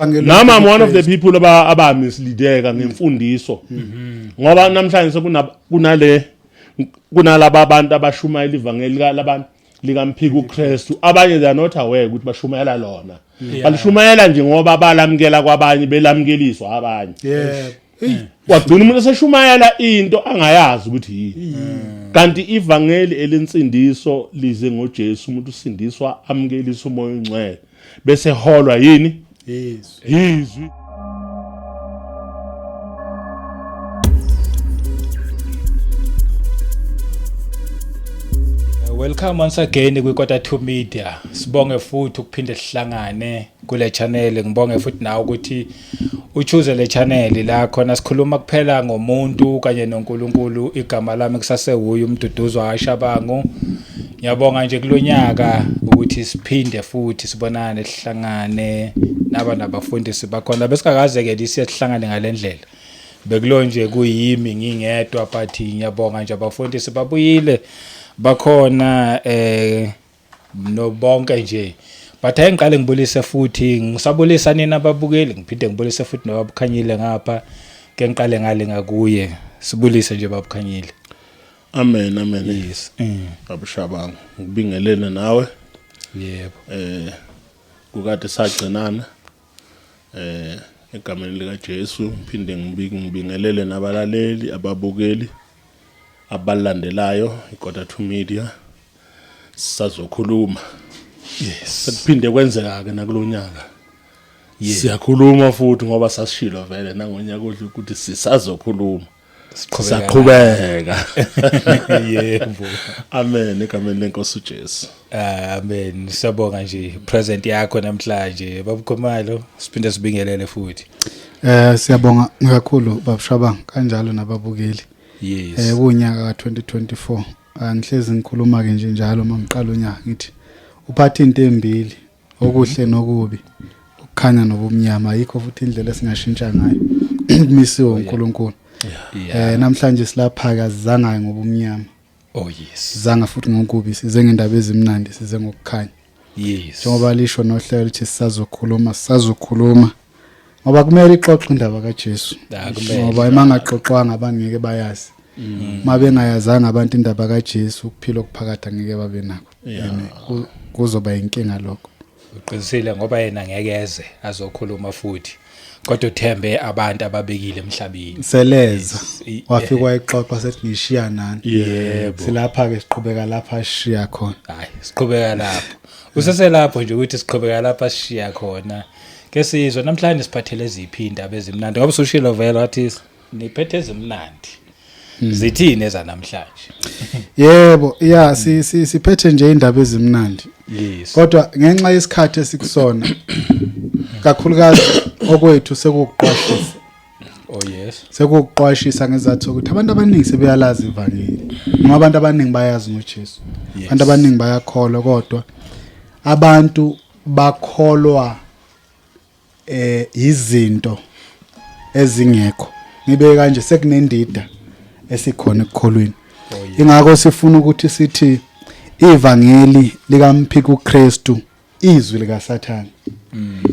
Nami I'm one of the people aba misleadeka ngemfundiso ngoba namhlanje kunalaba abantu abashumayela ivangeli labantu lika mphikuKristu abanye they are not aware ukuthi bashumayela lona balishumayela nje ngoba balamkela kwabanye belamkeliswa abanye wagcina umuntu eseshumayela into angayazi ukuthi yini kanti ivangeli elinsindiso lize ngoJesu umuntu usindiswa amkelisa umoya ongcwele bese holwa yini Izwi. Welcome once again kwi-Quarter2 Media. Sibonge futhi ukuphinde sihlangane kule channel. Ngibonge futhi nawe ukuthi uchoose le channel la khona sikhuluma kuphela ngomuntu kanye noNkulunkulu. Igama lami kusasewuyo umduduzo waShabangu. Ngiyabonga nje kulonyaka ukuthi siphinde futhi sibonane sihlangane nabafundisi bakhona besingakaze ke lisihlangane ngalendlela. Bekulo nje kuyimi ngingedwa but ngiyabonga nje abafundisi babuyile bakhona no bonke nje but ayengiqale ngibulise futhi ngisabulisa nina ababukeli ngiphinde ngibulise futhi nobabukhanyile ngapha ke ngiqale ngale ngakuye sibulise nje babukhanyile. Amen amen. Yes. Babushabangu ngibingelele nawe. Yebo. Kukade sagcinana egameni lika Jesu ngiphinde ngibingelele nabalaleli ababukeli abalandelayo iQuarter2 Media sisazokhuluma. Yes. Sekuphinde kwenzeka ke nakulonyaka. Siyakhuluma futhi ngoba sasishilo vele nangonyaka ukuthi sisazokhuluma. Siqhubeka. Yebo. Amen egameni lenkosi uJesu. Amen. Siyabonga nje present yakho namhlanje babukhumalo siphinde sibingelele futhi. Siyabonga kakhulu babushabanga kanjalo nababukeli. Yes. Kunyaka ka2024 angihlezi ngikhuluma ke nje njalo mangiqala unyaka ngithi uphatha into embili okuhle nokubi ukukhanya nobumnyama yikho futhi indlela esingashintsha ngayo umisiwe uNkulunkulu. Namhlanje silapha akazangayo ngobumnyama. Oh yes. Zanga futhi ngokubi size ngendaba ezimnandi size ngokukhanya. Yes. Njengoba lisho nohlelo lithi sisazokhuluma ngoba kumele ixoxe indaba kaJesu. Ngoba emangaxoxwanga abantu ngeke bayazi. Mabe ngayazanga abantu indaba kaJesu ukuphila okuphakade ngeke babe nakho. Kuzoba inkinga lokho. Uqinisile ngoba yena ngeke eze azokhuluma futhi. Kodwa uthembe abantu ababekile emhlabeni. Seleza wafika wayixoxa sethi ngishiya nani. Yebo. Silapha ke siqhubeka lapha sishiya khona. Hayi, siqhubeka lapho. Useselapho nje ukuthi siqhubeka lapha sishiya khona. Ke sizwe namhlanje siphathele iziphi indaba ezimnandi ngoba usushilo vele wathi niphethe ezimnandi. Zithini eza namhlanje? Yebo, siphethe nje indaba ezimnandi. Yes. Kodwa ngenxa yesikhathi esikusona kakhulukazi okwethu sekuqwashisa. Oh yes. Sekuqwashisa ngezathu ukuthi abantu abaningi sebeyalazi ivangeli. Ngoba abantu abaningi bayazi ngoJesu. Abantu abaningi bayakholwa kodwa abantu bakholwa izinto ezingekho. Ngibe kanje sekunendida esikhona ekukholweni. Ingakho sifuna ukuthi sithi ivangeli lika mphikuKristu izwi lika Sathane.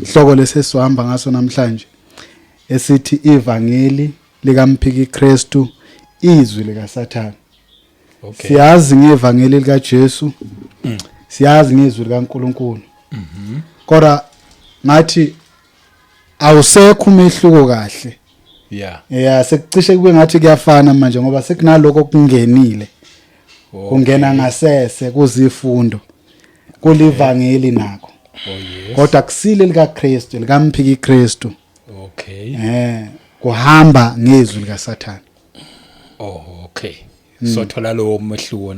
Ihloko lesesihamba ngaso namhlanje esithi ivangeli lika mphikuKristu izwi lika Sathane. Okay. Siyazi ngevangeli lika Jesu. Siyazi ngezwi lika uNkulunkulu. Kodwa ngathi awusekho umehluko kahle. Sekucishe kube ngathi kuyafana manje ngoba sekunaloko kungenile. Kungena ngasese kuzifundo. Kulivangeli nakho. Kodwa kusile lika Kristu lika mphikuKristu. Okay. Kuhamba ngezwi lika Sathane. Oh okay. Sothola lo mehluko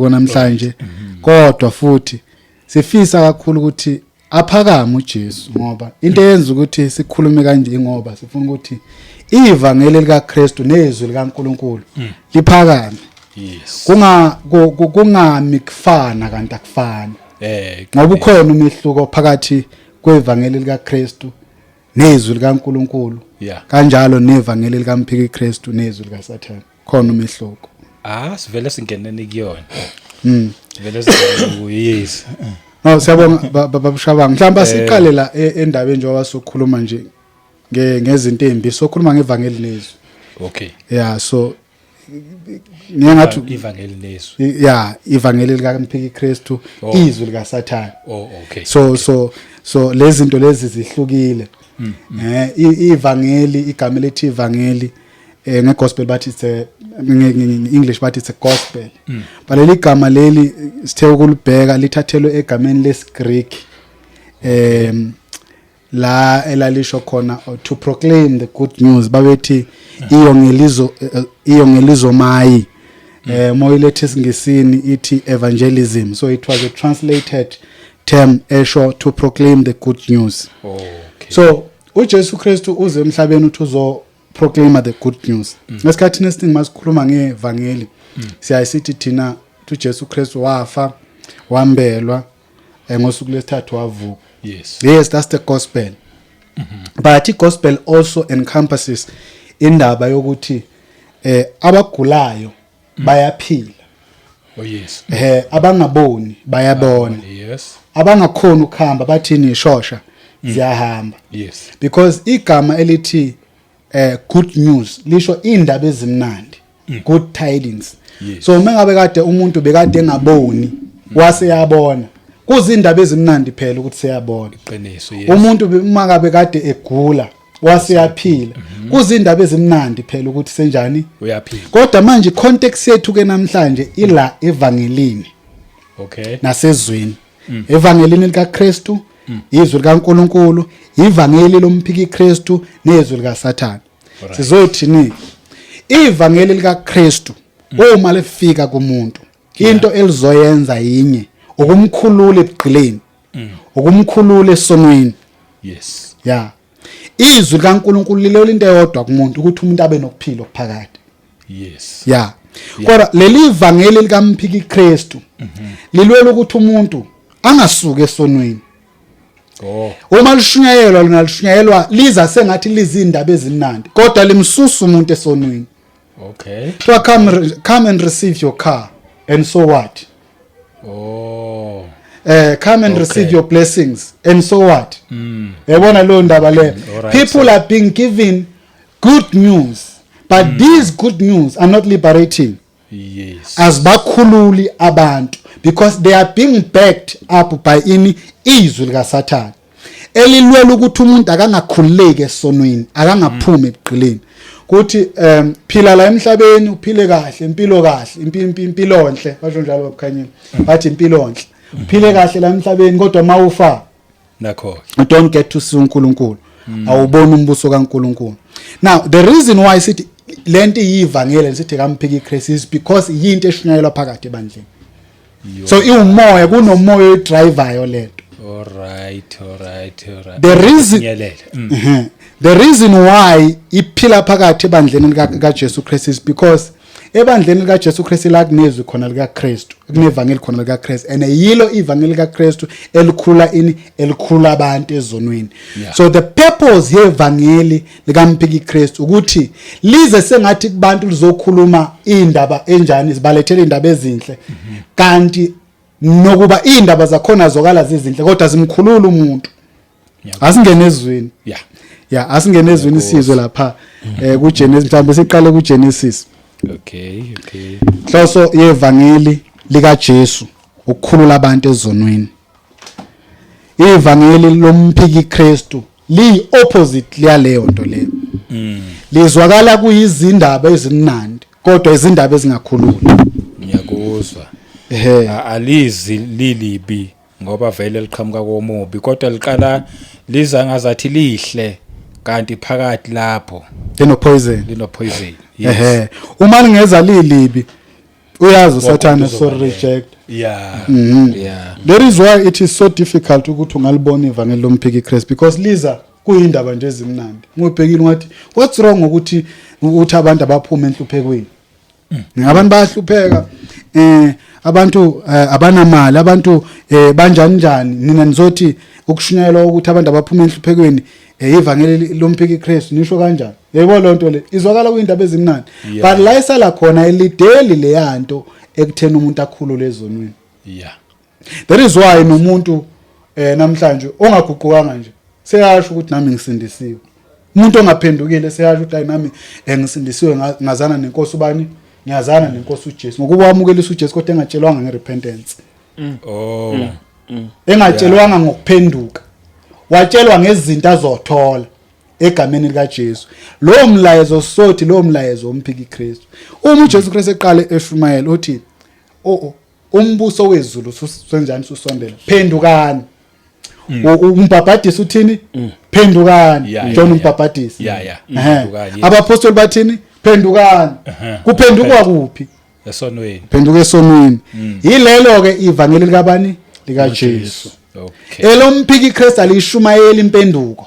namhlanje. Kodwa futhi sifisa kakhulu ukuthi aphakame uJesu ngoba into eyenza ukuthi sikhulume kanje ngoba sifuna ukuthi ivangeli lika Kristu nezwi lika uNkulunkulu liphakame. Yes. Kungami kufana kanti akufani. Ngoba ukhona umehluko phakathi kwevangeli lika Kristu nezwi lika uNkulunkulu. Kanjalo nevangeli lika mphikuKristu nezwi lika Sathane. Khona umehluko. Sivele singenene kuyona. Vele yes. No siyabonga babushabanga mhlawumbe siqale la endabeni njengoba sokhuluma nje ngezinto ezimbi sokhuluma ngevangeli nezwi. Okay. Yeah so ngiyangathi ivangeli nezwi. Yeah ivangeli lika mphikuKristu izwi lika Sathane. Oh okay. So lezi zinto lezi zihlukile. Ivangeli igama lethi ivangeli ngegospel bathi it's English bathi it's a gospel. Baleli igama leli sithe ukulibheka lithathelwe egameni lesiGreek la elalisho khona to proclaim the good news babethi iyongelizo mayi moyilethi singisini ithi evangelism, so it was a translated term esho to proclaim the good news. Okay. So uJesu Kristu uze emhlabeni uthi uzo proclaim the good news. Ngesikhathi nesithing masikhuluma ngevangeli siyasithi thina uJesu Kristu wafa wambelwa ngosuku lesithathu wavuka. Yes, that's the gospel. But the gospel also encompasses indaba yokuthi abagulayo bayaphila. Oh yes. Abangaboni bayabona. Yes. Abangakhona ukuhamba bathini ishosha ziyahamba. Yes. Because igama elithi good news lisho indaba ezimnandi, good tidings. Yes. So mengabe kade umuntu bekade engaboni wase yabona kuzindaba ezimnandi phela ukuthi seyabona. Iqiniso. Yes. Umuntu makabe kade egula wase yaphila kuzindaba ezimnandi phela ukuthi senjani uyaphila. Kodwa manje context yethu ke namhlanje ila evangelini. Okay. Nasezweni. Evangelini likaKristu, izwi likaNkulunkulu, ivangeli lomphikuKristu nezwi likaSathane. Sizothini ivangeli likaKristu uma lefika kumuntu into elizoyenza yinye ukumkhulula ebugqileni, ukumkhulula esonweni. Yes. Yeah. Izwi likaNkulunkulu lilo into eyodwa kumuntu ukuthi umuntu abe nokuphila okuphakade. Yes. Yeah. Kodwa leli ivangeli likaMphikuKristu lilwela ukuthi umuntu angasuke esonweni. Uma lishunyayelwa lona lishunyayelwa liza sengathi lizindaba ezimnandi kodwa limsusa umuntu esonweni. Okay. So come and receive your car and so what? Oh. Come and receive your blessings and so what? Yabona lo ndaba le. People are being given good news but these good news are not liberating. Yes. As bakhululi abantu because they are being backed up by izwi likaSathane elilwela ukuthi umuntu akangakhululeki esonweni akangaphumi ebugqileni kuthi phila la emhlabeni uphile kahle impilo kahle impilo enhle basho njalo babukhanyile bathi impilo enhle uphile kahle la emhlabeni kodwa mawufa nakho you don't get to see uNkulunkulu awubona umbuso kaNkulunkulu. Now the reason why sithi lento iyivangeli sithi kaMphikuKristu is because yinto eshunyayelwa phakathi ebandleni. So iumoya kunomoya odrivayo lento. All right. The reason why iphila phakathi ebandleni likaJesu Kristu is because ebandleni likaJesu Kristu la kunezwi khona likaKristu, kunevangeli khona likaKristu and yilo ivangeli likaKristu elikhula abantu ezonweni. So the purpose yevangeli likaMphikuKristu ukuthi lize sengathi kubantu lizokhuluma indaba enjani zibalethele indaba ezinhle kanti nokuba indaba zakhona zokala zizinhle kodwa zimkhulula umuntu. Asingene ezweni. Yeah, asingene ezweni isizwe lapha kuGenesis mhlawumbe siqale kuGenesis. Okay. Hloso yevangeli likaJesu ukukhulula abantu ezonweni. Ivangeli lomphikuKristu li opposite liyaleyo nto leyo. Lizwakala kuyizindaba ezimnandi kodwa izindaba ezingakhulula. Ngiyakuzwa. Alizi lilibi ngoba vele liqhamuka komubi kodwa liqala liza ngazathi lihle kanti phakathi lapho lino poison. Yes. Uma lingeza lilibi uyazi uSathane so reject. Yeah. That is why it is so difficult ukuthi ungalibona ivangeli lomphikuKristu because liza kuyindaba nje ezimnandi. Ngubhekile ngathi what's wrong ukuthi abantu abaphuma enhluphekweni. Abantu bayahlupheka abantu abanamali abantu banjani nina nizothi ukushunyayelwa ukuthi abantu abaphuma enhluphekweni ivangeli lomphikuKristu nisho kanjani. Yebo lonto le izwakala kuyindaba ezimnandi but la isala khona elideli leyanto ekuthena umuntu akhulule ezonweni. That is why nomuntu namhlanje ongaguqukanga nje seyasho ukuthi nami ngisindisiwe. Umuntu ongaphendukile seyasho ukuthi nami ngisindisiwe ngazana nenkosi ubani? Ngiyazana nenkosi uJesu. Ngokuba wamukelisa uJesu kodwa engatshelwanga ngerepentance. Engatshelwanga ngokuphenduka. Watshelwa ngezinto azothola egameni lika Jesu. Lo mlayezo sothi lo mlayezo mphikuKristu. Uma uJesu Kristu eqale eshumayela uthi umbuso wezulu senjani susondela. Phendukani. Umbhabhadisi uthini? Phendukani. John umbhabhadisi. Abapostoli bathini? Phendukani. Kuphendukwa kuphi? Esonweni. Phenduka esonweni. Yilelo ke ivangeli likabani? Lika Jesu. Okay. ElomphikuKristu alishumayela impenduko.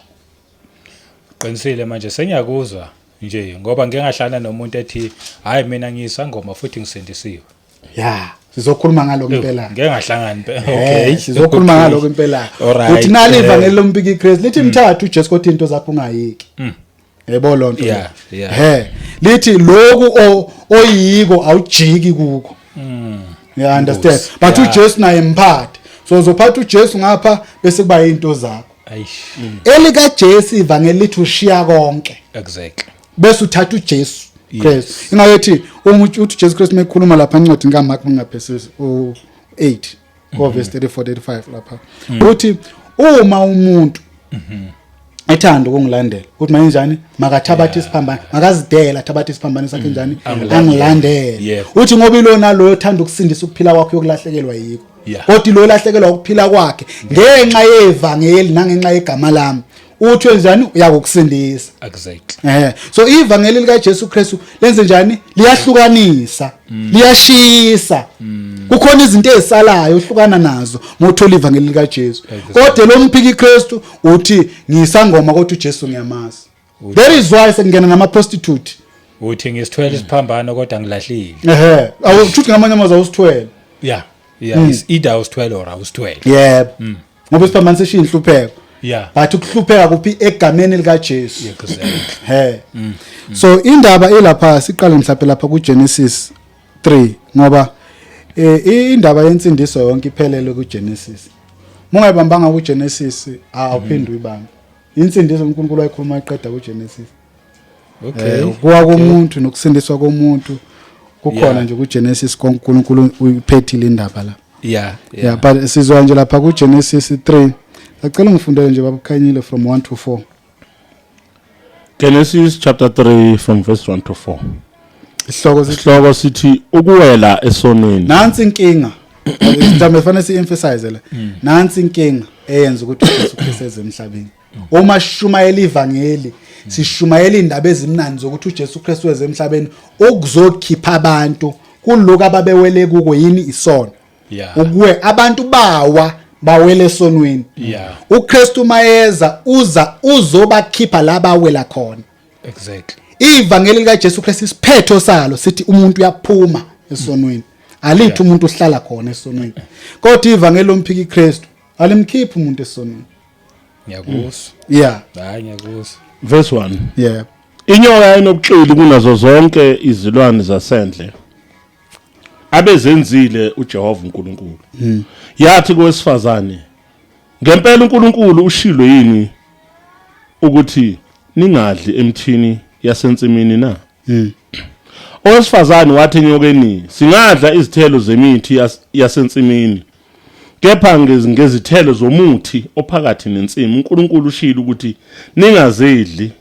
Qinisile manje sengiyakuzwa nje ngoba ngeke ngahlala nomuntu ethi hayi mina ngiyisangoma futhi ngisendisiwe. Yeah, sizokhuluma ngaloko impela. Ngeke ngahlangana. Okay, sizokhuluma ngaloko impela. Uthi nali ivangeli lomphikuKristu lithi mthathu uJesu kodwa into zakho ungayiki. Yebo lonto. Yeah. Lithi lokhu oyiko awujiki kuko. You understand? But uJesu naye mphathi. So uzophatha uJesu ngapha bese kuba into zakho. Elika Jesu ivangeli lithi ushiya konke. Exactly. Bese uthatha uJesu Kristu. Ingayethi umuntu uJesu Kristu mekhuluma lapha encwadini kaMark ngaphezulu 8 verse 34-35 lapha. Uthi uma umuntu ethanda ukungilandela uthi manje njani makathabathe isiphambano makazidela athabathe isiphambano sakhe njani angilandele. Uthi ngoba ilona lo othanda ukusindisa ukuphila kwakhe yokulahlekelwa yikho. Kodwa lo lahlekelwa ukuphila kwakhe ngenxa yevangeli nangenxa yegama lami uthi wenzani uyakusindisa. Exactly. So ivangeli lika Jesu Kristu lenze njani liyahlukanisa liyashisa kukhona izinto ezisalayo ohlukana nazo mothola ivangeli lika Jesu. Kodwa lo mphikuKristu uthi ngiyisangoma kodwa uJesu ngiyamazi. That is why sengena nama prostitute. Uthi ngisithwele isiphambano kodwa ngilahlile. Awuthi ngamanye amazwi awusithwele. Yeah, it's either usithwele or awusithwele. Yebo. Ngoba isiphambano seshinhlupheko. Yeah. But ukuhlupheka kuphi egameni lika Jesu. Exactly. So indaba elapha siqale mhlawumbe lapha kuGenesis 3 ngoba indaba yensindiso yonke iphelele kuGenesis. Mungayibambanga kuGenesis awuphindi uyibambe. Insindiso uNkulunkulu wayikhuluma iqeda kuGenesis. Okay. Kuwa komuntu nokusindiswa komuntu kukhona nje kuGenesis uNkulunkulu uyiphethile indaba la. Yeah, but sizwa nje lapha kuGenesis 3 acela ngifundele nje baba Khanyile from 1 to 4. Genesis chapter 3 from verse 1 to 4. Isihloko sithi ukuwela esonweni. Nansi inkinga. Mhlawumbe fanele si-emphasize la. Nansi inkinga eyenza ukuthi uJesu Kristu eze emhlabeni. Uma sishumayela ivangeli, sishumayela indaba ezimnandi zokuthi uJesu Kristu eze emhlabeni okuzokhipha abantu kuloko ababewele kuko yini isono. Ukuwe abantu bawele esonweni. uKristu mayeza uzobakhipha laba wela khona. Exactly. Ivangeli lika Jesu Kristu isiphetho salo sithi umuntu uyaphuma esonweni. Alithi umuntu uhlala khona esonweni. Kodwa ivangeli lomphikuKristu alimkhiphi umuntu esonweni. Ngiyakuzwa. Hayi ngiyakuzwa. Verse 1. Inyoka enobuqili kunazo zonke izilwane zasendle abezenzile uJehova uNkulunkulu. Yathi kowesifazane ngempela uNkulunkulu ushilo yini ukuthi ningadli emthini yasensimini na? Owesifazane wathi enyokeni singadla izithelo zemithi yasensimini kepha ngezithelo zomuthi ophakathi nensimu uNkulunkulu ushilo ukuthi ningazidli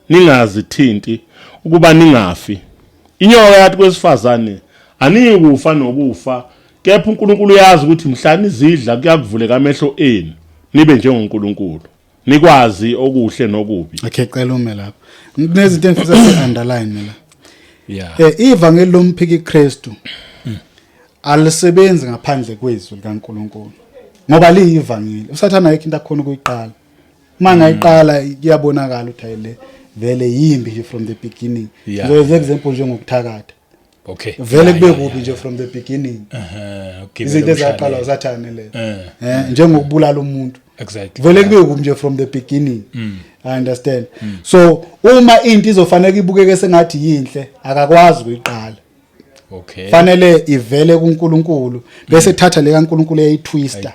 ningazithinti ukuba ningafi. Inyoka yathi kwesifazane anikufa nokufa kepha uNkulunkulu uyazi ukuthi mhlani izidla kuyakuvuleka amehlo enu nibe njengoNkulunkulu nikwazi okuhle nokubi. Okay, cela ume lapha. Kunezinto engifisa si-underline la. Ivangeli lomphikuKristu alisebenzi ngaphandle kwezwi likaNkulunkulu ngoba liyivangeli. Usathana yekho into akhona ukuyiqala. Mangayiqala kuyabonakala ukuthi ayile vele yimbi nje from the beginning. Ngizoyenza example njengokuthakatha. Okay. Vele kube kuphi nje from the beginning. Okay. Izinto ezaqala usathane le. Njengokubulala umuntu. Exactly. Vele kube kuphi nje from the beginning. I understand. So uma into izofanele ibukeke sengathi yinhle akakwazi ukuyiqala. Okay. Fanele ivele kuNkulunkulu bese thatha le kaNkulunkulu eyitwister.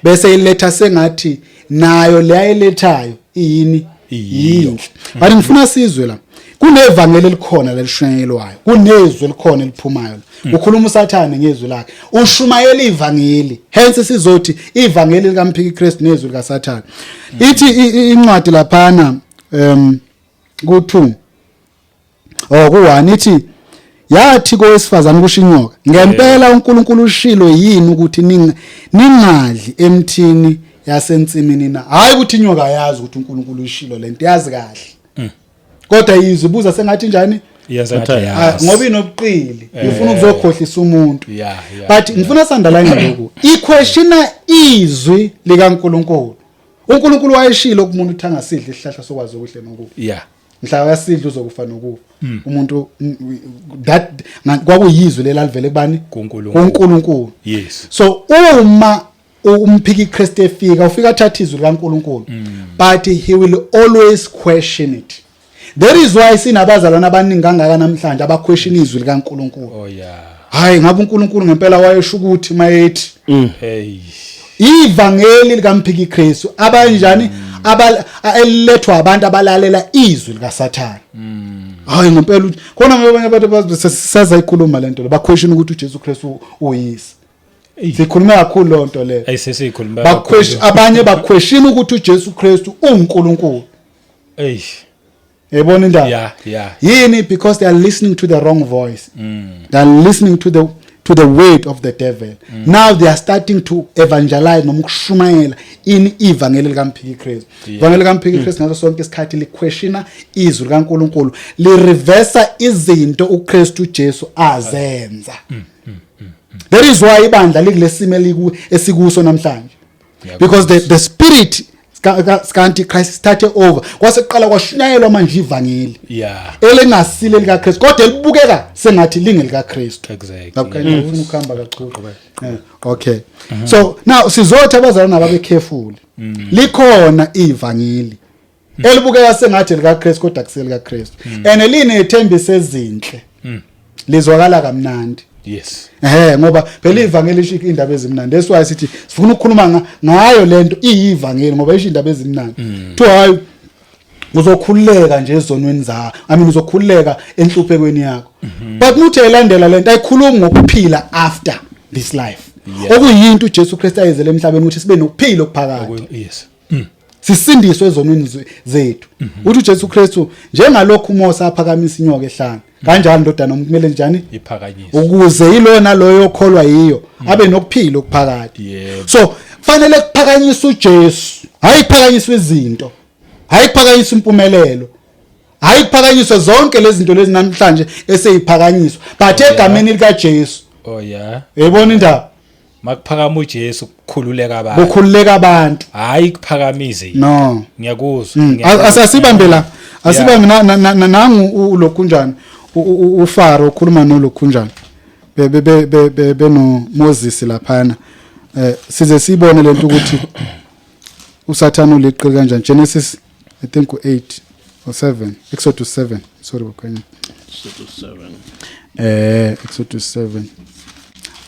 Bese iletha sengathi nayo leyayilethayo yini yiyo. Bathi ngifuna sizwe la. Kunevangeli elikhona lelishunyayelwayo. Kunezwi elikhona eliphumayo. Ukhuluma uSathane ngezwi lakhe. Ushumayela ivangeli. Hence sizothi ivangeli likaMphikuKristu nezwi likaSathane. Ithi incwadi laphana ku2 ku1 ithi yathi kowesifazana kushinyoka ngempela uNkulunkulu ushilo yini ukuthi ningadli emthini yasensimini na hayi ukuthi inyoka yazi ukuthi uNkulunkulu ushilo lento yazi kahle kodwa izibuza sengathi njani ngoba inobuqili ufuna ukuzokhohlisa umuntu but ngifuna sandalanye lokho iquestiona izwi likaNkulunkulu uNkulunkulu wayeshilo kumuntu uthanga sidle isihlahla sokwazi okuhle nokubi mhla yasidla uzokufa nokufa umuntu that kwakuyizwe lelalivele kubani kuNkulunkulu yes so uma umphikuKristu efika ufika thatha izwi likaNkulunkulu but he will always question it. There is why sinabazalwana abaningi kangaka namhlanje abaquestion izwi likaNkulunkulu. Oh yeah. Hayi ngabe uNkulunkulu ngempela wayesho ukuthi mayethi hey ivangeli likaMphikuKristu abanjani elethwa abantu abalalela izwi likaSathane. Hayi ngempela khona abanye abantu basaza ikhuluma lento le baquestion ukuthi uJesu Kristu uyisi. Sikhuluma kakhulu lonto le. Ayisesikhuluma baquestion abanye baquestion ukuthi uJesu Kristu uNkulunkulu. Hey Ebona indaba yini because they are listening to the wrong voice. They are listening to the word of the devil. Now they are starting to evangelize nomukushumayela in ivangeli likaMphikuKristu. Ivangeli likaMphikuKristu ngaso sonke isikhathi liquestiona izwi likaNkulunkulu li reverse izinto uKristu Jesu azenza. That is why ibandla likulesimo esikuso namhlanje. Because the spirit Antichrist started over kwaseqala kwashunyayelwa manje ivangeli elengasile likaKristu kodwa elibukeka sengathi linge likaKristu exactly ufuna ukuhamba kakhulu okay so now sizothi abazalwana babe careful likhona ivangeli elibukeka sengathi likaKristu kodwa akusele likaKristu and elinethembiso ezinhle lizwakala kamnandi yes ngoba phela ivangeli isho indaba ezimnandi esiwayo sithi sifuna ukukhuluma ngayo lento iyivangeli ngoba isho indaba ezimnandi to hayi uzokhululeka nje ezonweni zakho uzokhululeka enhluphekweni yakho but muthi elandela lento ayikhulumi ngokuphila after this life okuyinto uJesu Kristu ayezele emhlabeni ukuthi sibe nokuphila okuphakathi yes sisindiswe ezonweni zethu uthi uJesu Kristu njengalokhu uMose aphakamisa inyoka ehlanga kanjalo ndodana kumele njani iphakanyiswe ukuze ilona loyo okholwa yiyo abe nokuphila okuphakathi so kufanele kuphakanyiswe uJesu hayi kuphakanyiswe izinto hayi kuphakanyiswe impumelelo hayi kuphakanyiswe zonke lezi zinto lezi namhlanje eseyiphakanyiswa but egameni likaJesu yebona indaba makuphakama uJesu kukhululeka abantu ukukhululeka abantu hayi kuphakamize no ngiyakuzwa asasibambe la asibambe nangu lo kunjani uFaro ukhuluma nolo kunjani beno Moses laphana size sibone lento ukuthi uSathane uleqile kanjani Genesis I think u8 or 7 Exodus 7 sorry bakanye Exodus 7 Exodus 7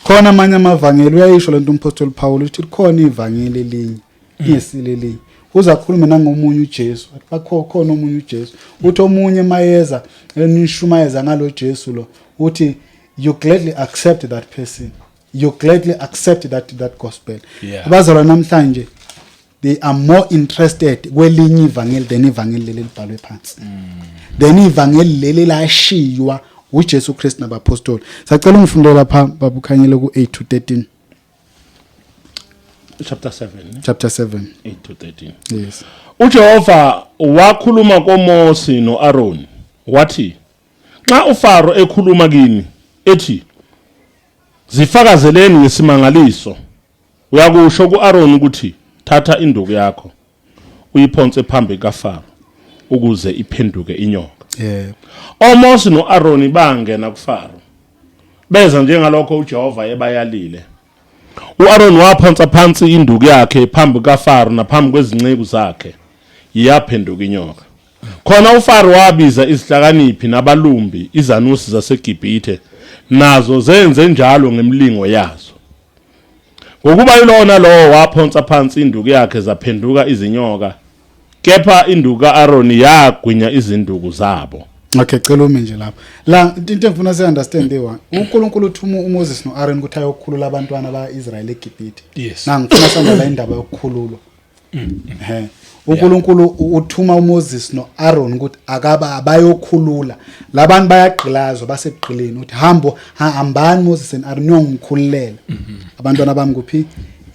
khona amanye amavangeli uyayisho lento umpostoli Paul uthi khona ivangeli elinye isile elinye uzakhuluma nangomunye uJesu khona omunye uJesu uthi omunye mayeza enishumayeza ngalo Jesu lo uthi you gladly accept that person you gladly accept that gospel abazalwa namhlanje they are more interested kwelinye ivangeli than ivangeli leli libhalwe phansi than ivangeli leli lashiywa uJesu Kristu nabapostoli sacela ungifundele lapha babukhanyile ku8 to 13 chapter 7 8 to 13 yes uJehova wakhuluma koMose noAaron wathi xa uFaro ekhuluma kini ethi zifakazeleni ngesimangaliso uyakusho kuAaron ukuthi thatha induku yakho uyiphonse phambi kaFaro ukuze iphenduke inyoka oMose noAaron bangena kuFaro beza njengalokho uJehova ebayalile uAaron waphonsa phansi induku yakhe phambi kaFaro naphambi kwezinceku zakhe yaphenduka inyoka khona uFaro wabiza izihlakaniphi nabalumbi izanusi zaseGibhithe nazo zenze njalo ngemlingo yazo. Ngokuba ilona lo waphonsa phansi induku yakhe zaphenduka izinyoka, kepha induku kaAroni yagwinya izinduku zabo. Okay, cela ume nje lapha. La into engifuna siunderstand ewa. uNkulunkulu uthuma uMoses noAaron ukuthi ayokukhulula abantwana baIsrael eGibhithe. Yes. Ngifuna sanda la indaba yokukhululwa. uNkulunkulu uthuma uMoses noAaron ukuthi abayokhulula. Labantu bayagqilazwa basegqileni uthi hambani Moses and Aaron ngikhululela. Abantwana bami kuphi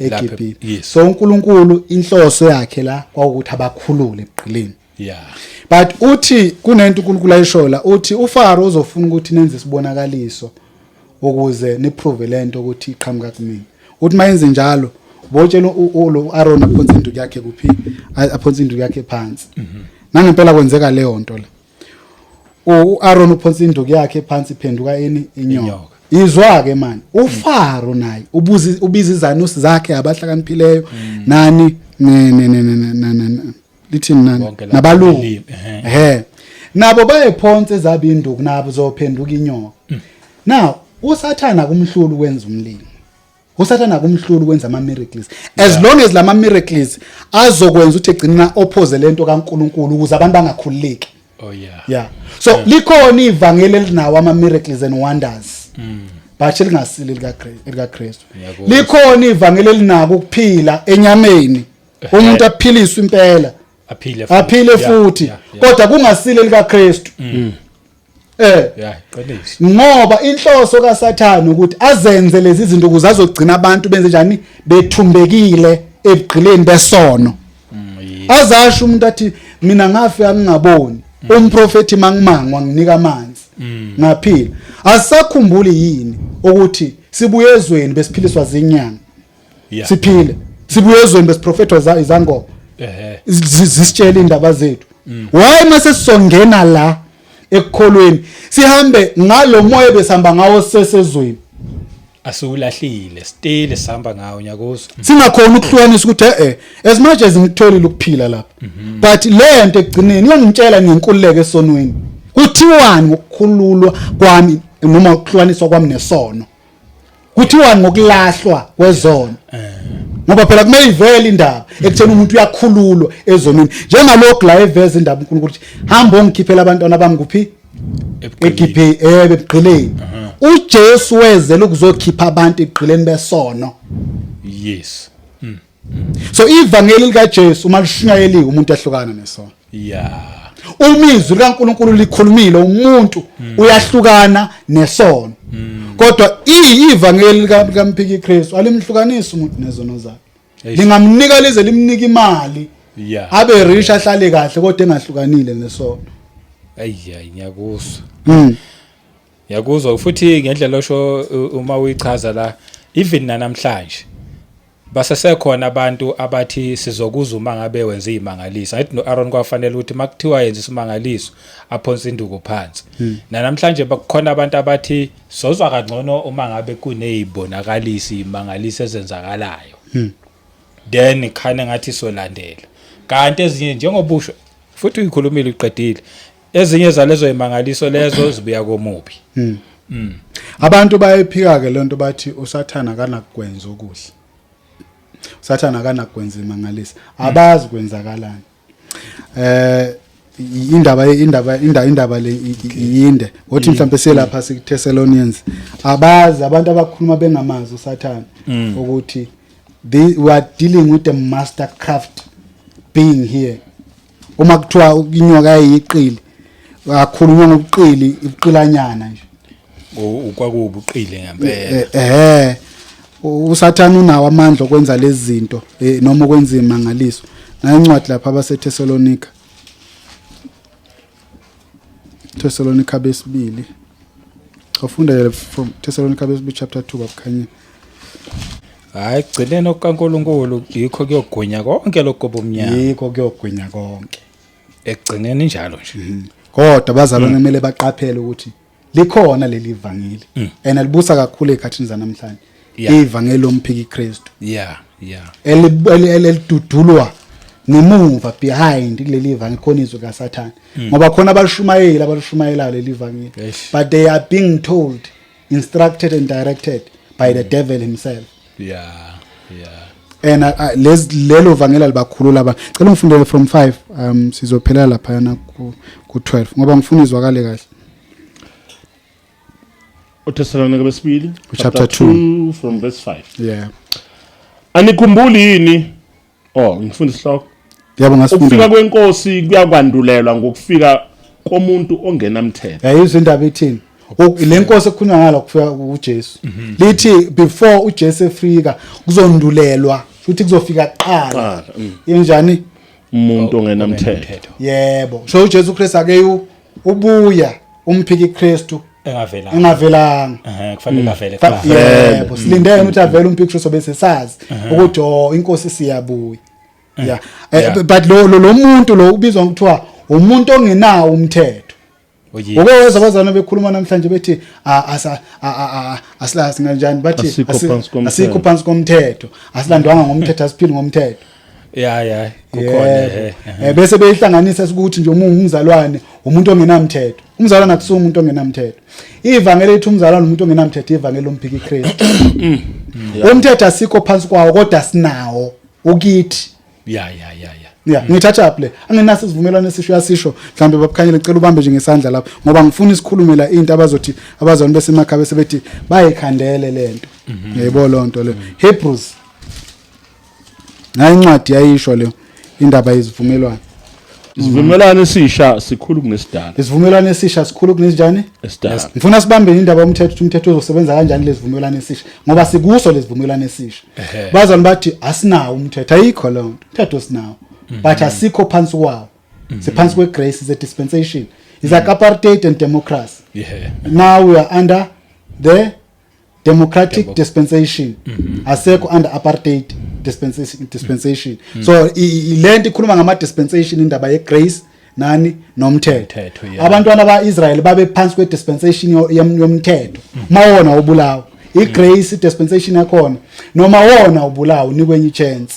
eGibhithe. So uNkulunkulu inhloso yakhe la kwaukuthi abakhulule egqileni. Yeah. But uthi kunento uNkulunkulu ayishola uthi uFaro uzofuna ukuthi nenze isibonakaliso ukuze niprove lento ukuthi iqhamuka kumina. Uthi mayenze njalo botshela uAaron aphonsa induku yakhe kuphi aphonsa induku yakhe phansi. Nangempela kwenzeka leyo nto la. uAaron uphonsa induku yakhe phansi iphenduka inyoka. Izwa ke man uFaro naye ubiza izanusi zakhe abahlakaniphileyo nani lithini nabalungu nabo bayephonse zabinduku nabo zophenduka inyoka. Now usathana kumhlulu kwenza umlilo, usathana kumhlulu kwenza ama miracles as long as lama miracles azokwenza ukuthi egcina opposite lento kaNkulunkulu ukuze abantu bangakhululeki. Oh yeah. Yeah. So likhona ivangeli elinawo ama miracles and wonders. Bathi lingasile likaKristu. Likhona ivangeli elinako ukuphila enyameni. Umuntu aphiliswe impela. Aphile futhi kodwa kungasile likaKristu. Qinisa. Ngoba inhloso kaSathane ukuthi azenze lezi zinto ukuze azogcina abantu benze njani bethumbekile ebugqileni besono. Azasho umuntu athi mina ngafika ngingaboni umprofeti mangimanga wanginika amanzi ngaphila. Asakhumbuli yini ukuthi sibuye ezweni besiphiliswa zinyanga. Siphile sibuye ezweni besiprofetwa izangoma. Zisitshela indaba zethu. Why mase sisongena la ekukholweni sihambe ngalo moya besihamba ngawo sesezweni asiwulahlile still sihamba ngawo nyakuzo singakhona ukuhlukanisa ukuthi as much as ngitholile ukuphila lapha but lento egcineni iyangitshela ngenkululeko esonweni kuthiwani ngokukhululwa kwami noma ukuhlukaniswa kwami nesono kuthiwani ngokulahlwa kwezono ngoba phela kumele ivele indaba ekutheni umuntu uyakhululwa ezonweni njengalokho la eveza indaba uNkulunkulu ukuthi hamba ongikhiphela abantwana bami kuphi eGibhithe ebegqileni uJesu wezela ukuzokhipha abantu egqileni besono. Yes. So ivangeli likaJesu malishunyayeliwe umuntu ehlukana nesono. Yeah. Umizwi kaNkulunkulu likhulumile umuntu uyahlukana nesono. Kodwa ivangeli likaMphikuKristu alimhlukanisa umuntu nezono zakhe. Lingamnika lize limnika imali. Yeah. Abe rich ahlale kahle kodwa engahlukanile nesono. Ngiyakuzwa. Yakuzwa futhi ngendlela osho uma uyichaza la even namhlanje basesekhona abantu abathi sizokuza uma ngabe wenza izimangaliso. Ayithi noAaron kwafanele ukuthi makuthiwa yenza isimangaliso aphonsa induku phansi. Namhlanje bakukhona abantu abathi sozwa kangcono uma ngabe kunezibonakaliso izimangaliso ezenzakalayo. Then khane ngathi solandela. Kanti ezinye njengobusho futhi uyikhulumile uqedile. Ezinye zalezo imangaliso lezo zibuya komubi. Abantu bayephika ke lento bathi uSathana kanakwenza okuhle. Usathana kanakwenza imangaliso. Abazi kwenzakalani. Indaba le yinde. Othi mhlawumbe selapha siThessalonians. Abazi abantu abakhuluma bengamazi uSathana ukuthi we are dealing with a mastercraft being here. Uma kuthiwa inyoka yayiqili akhulunywa ngobuqili iqilanyana nje ukwakuba uqile ngempela uSathane unawo amandla okwenza lezi zinto noma ukwenza imangaliso na incwadi lapha abaseThessalonika besibili ufunda from Thessalonica besibili chapter 2 bakukhanya hayi gcineni okaNkulunkulu yikho kuyogwinya konke lokho bomnyama yikho kuyogwinya konke egcineni njalo nje kodwa bazalwane kumele baqaphele ukuthi likhona leli ivangeli libusa kakhulu ekhathini zanamhlanje ivangeli lomphikuKristu elidudulwa ngemuva behind kuleli ivangeli khona izwi kaSathane ngoba khona abalishumayela leli ivangeli but they are being told instructed and directed by the devil himself. Yeah. And lelo vangela libakhulula abantu. Cela ngifundele from 5 sizophela lapha yana ku 12 ngoba ngifuna izwakale kahle. uThessalonike besibili chapter 2 from verse 5. Yeah. Anikhumbuli yini? Ngifunda isihloko. Yebo ngasifunda. Ukufika kwenkosi kuyakwandulelwa ngokufika komuntu ongenamthetho. Yayizwe indaba ethini? Le nkosi ekhulunywa ngalo kufika uJesu. Lithi before uJesu efika kuzondulelwa futhi kuzofika kuqala. Injani? Umuntu ongenamthetho. Yebo. So uJesu Kristu ake ubuya mphikuKristu engavelanga. Kufanele avele. Yebo, silindele ukuthi avele mphikuKristu bese sazi ukuthi inkosi siyabuya. Yeah. But lo muntu lo ubizwa ngokuthiwa umuntu ongenawo umthetho. Okweza abazana bekhuluma namhlanje bethi asilazi kanjani bathi asikho phansi komthetho asilandwanga ngomthetho asiphili ngomthetho. Yeah kukhona bese beyihlanganisa ukuthi nje umzalwane umuntu ongenamthetho. Umzalwane akusuka umuntu ongenamthetho. Ivangeli lithi umzalwane umuntu ongenamthetho ivangeli lomphikuKristu. Umthetho asikho phansi kwawo kodwa sinawo ukithi. Yeah, ngithatha up le. Angenaso isivumelwano esisho yasisho mhlambe babukhanyile cela ubambe nje ngesandla lapho ngoba ngifuna isikhulumela into abazothi abazona besemakhaya bese bethi bayikhandele lento. Yebo lonto le. Hebrews. Nayi incwadi yayisho le indaba yezivumelwano. Isivumelwano esisha sikhulu kunesidala. Isivumelwano esisha sikhulu kunesidala. Esidala. Ngifuna sibambe indaba umthetho uzosebenza kanjani lezivumelwano esisha ngoba sikuso lezivumelwano esisha. Bazana bathi asinawo umthetho ayikho lonto. Umthetho sinawo. But asikho phansi kwawo. Siphansi kwegrace is a dispensation. It's like apartheid and democracy. Now we are under the democratic dispensation. Asekho under apartheid dispensation. So ilento ikhuluma ngama dispensation indaba yegrace nani nomthetho. Abantwana baIsrael babe phansi kwe dispensation yomthetho. Mawona ubulawo. Igrace dispensation yakhona noma wona ubulawo unikwenye chance.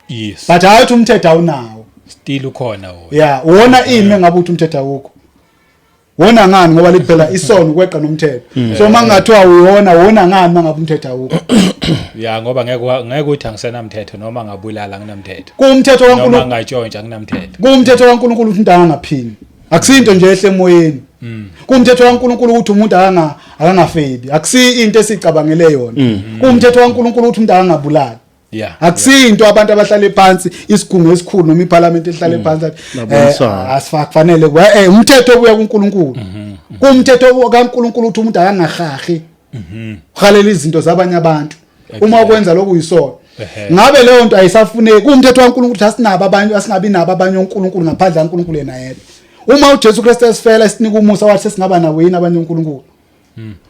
Yes. But awuthi umthetho awunawo. Still ukhona wona. Yeah, wona ime ngabe uthi umthetho awukho. Wona ngani ngoba liphela isono ukweqa nomthetho. So mangathiwa wona ngani mangabe umthetho awukho. Yeah, ngoba ngeke uthi angisenamthetho noma ngabulala nginamthetho. Kumthetho kaNkulunkulu noma ngayitshontsha nginamthetho. Kumthetho kaNkulunkulu uthi umuntu angaphini. Akusinto nje ehle emoyeni. Kumthetho kaNkulunkulu ukuthi umuntu akangafedi. Akusi into esicabangele yona. Kumthetho kaNkulunkulu ukuthi umuntu angabulali. Yeah. Akusinto abantu abahlala phansi isigungu esikhulu noma iParliament ehlala phansi asifanele umthetho obuya kuNkulunkulu. Kumthetho kaNkulunkulu ukuthi umuntu akangahahi. Ukhalela izinto zabanye abantu. Uma ukwenza lokhu yisona. Ngabe leyo nto ayisafuneki. Kumthetho kaNkulunkulu ukuthi asinabo abanye asingabi nabo abanye uNkulunkulu ngaphandle kaNkulunkulu yena yedwa. Uma uJesu Kristu esifela esinika umusa wathi sesingaba nawo yini abanye uNkulunkulu?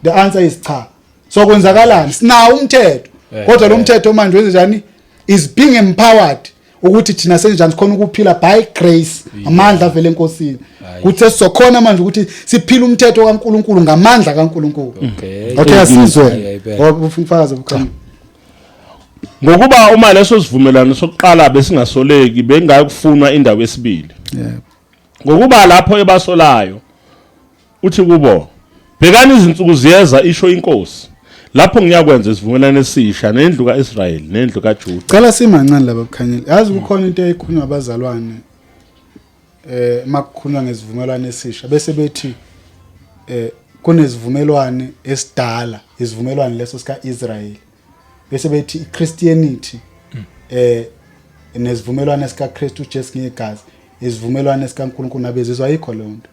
The answer is cha. So kwenzakalani? Sinawo umthetho. Kodwa lo mthetho manje wenze njani is being empowered ukuthi thina senjani sikhona ukuphila by grace amandla avela enkosini kuthi sizokhona manje ukuthi siphile umthetho kaNkulunkulu ngamandla kaNkulunkulu. Okay asizwe ngoba ufakaze bukhanya ngokuba uma leso sivumelwano sokuqala besingasoleki bengakufunwa indawo yesibili. Ngokuba lapho ebasolayo uthi kubo bhekani izinsuku ziyeza isho inkosi lapho ngiyakwenza isivumelwano esisha nendlu kaIsrael nendlu kaJuda. Cela simancane laba bukhanyile. Yazi kukhona into eyikhulunywa abazalwane makukhulunywa ngezivumelwano esisha bese bethi kunezivumelwano esidala isivumelwano leso sika Israel bese bethi iChristianity nezivumelwano esika Kristu Jesu ngegazi isivumelwano esika uNkulunkulu nabezizwa ayikho lonto.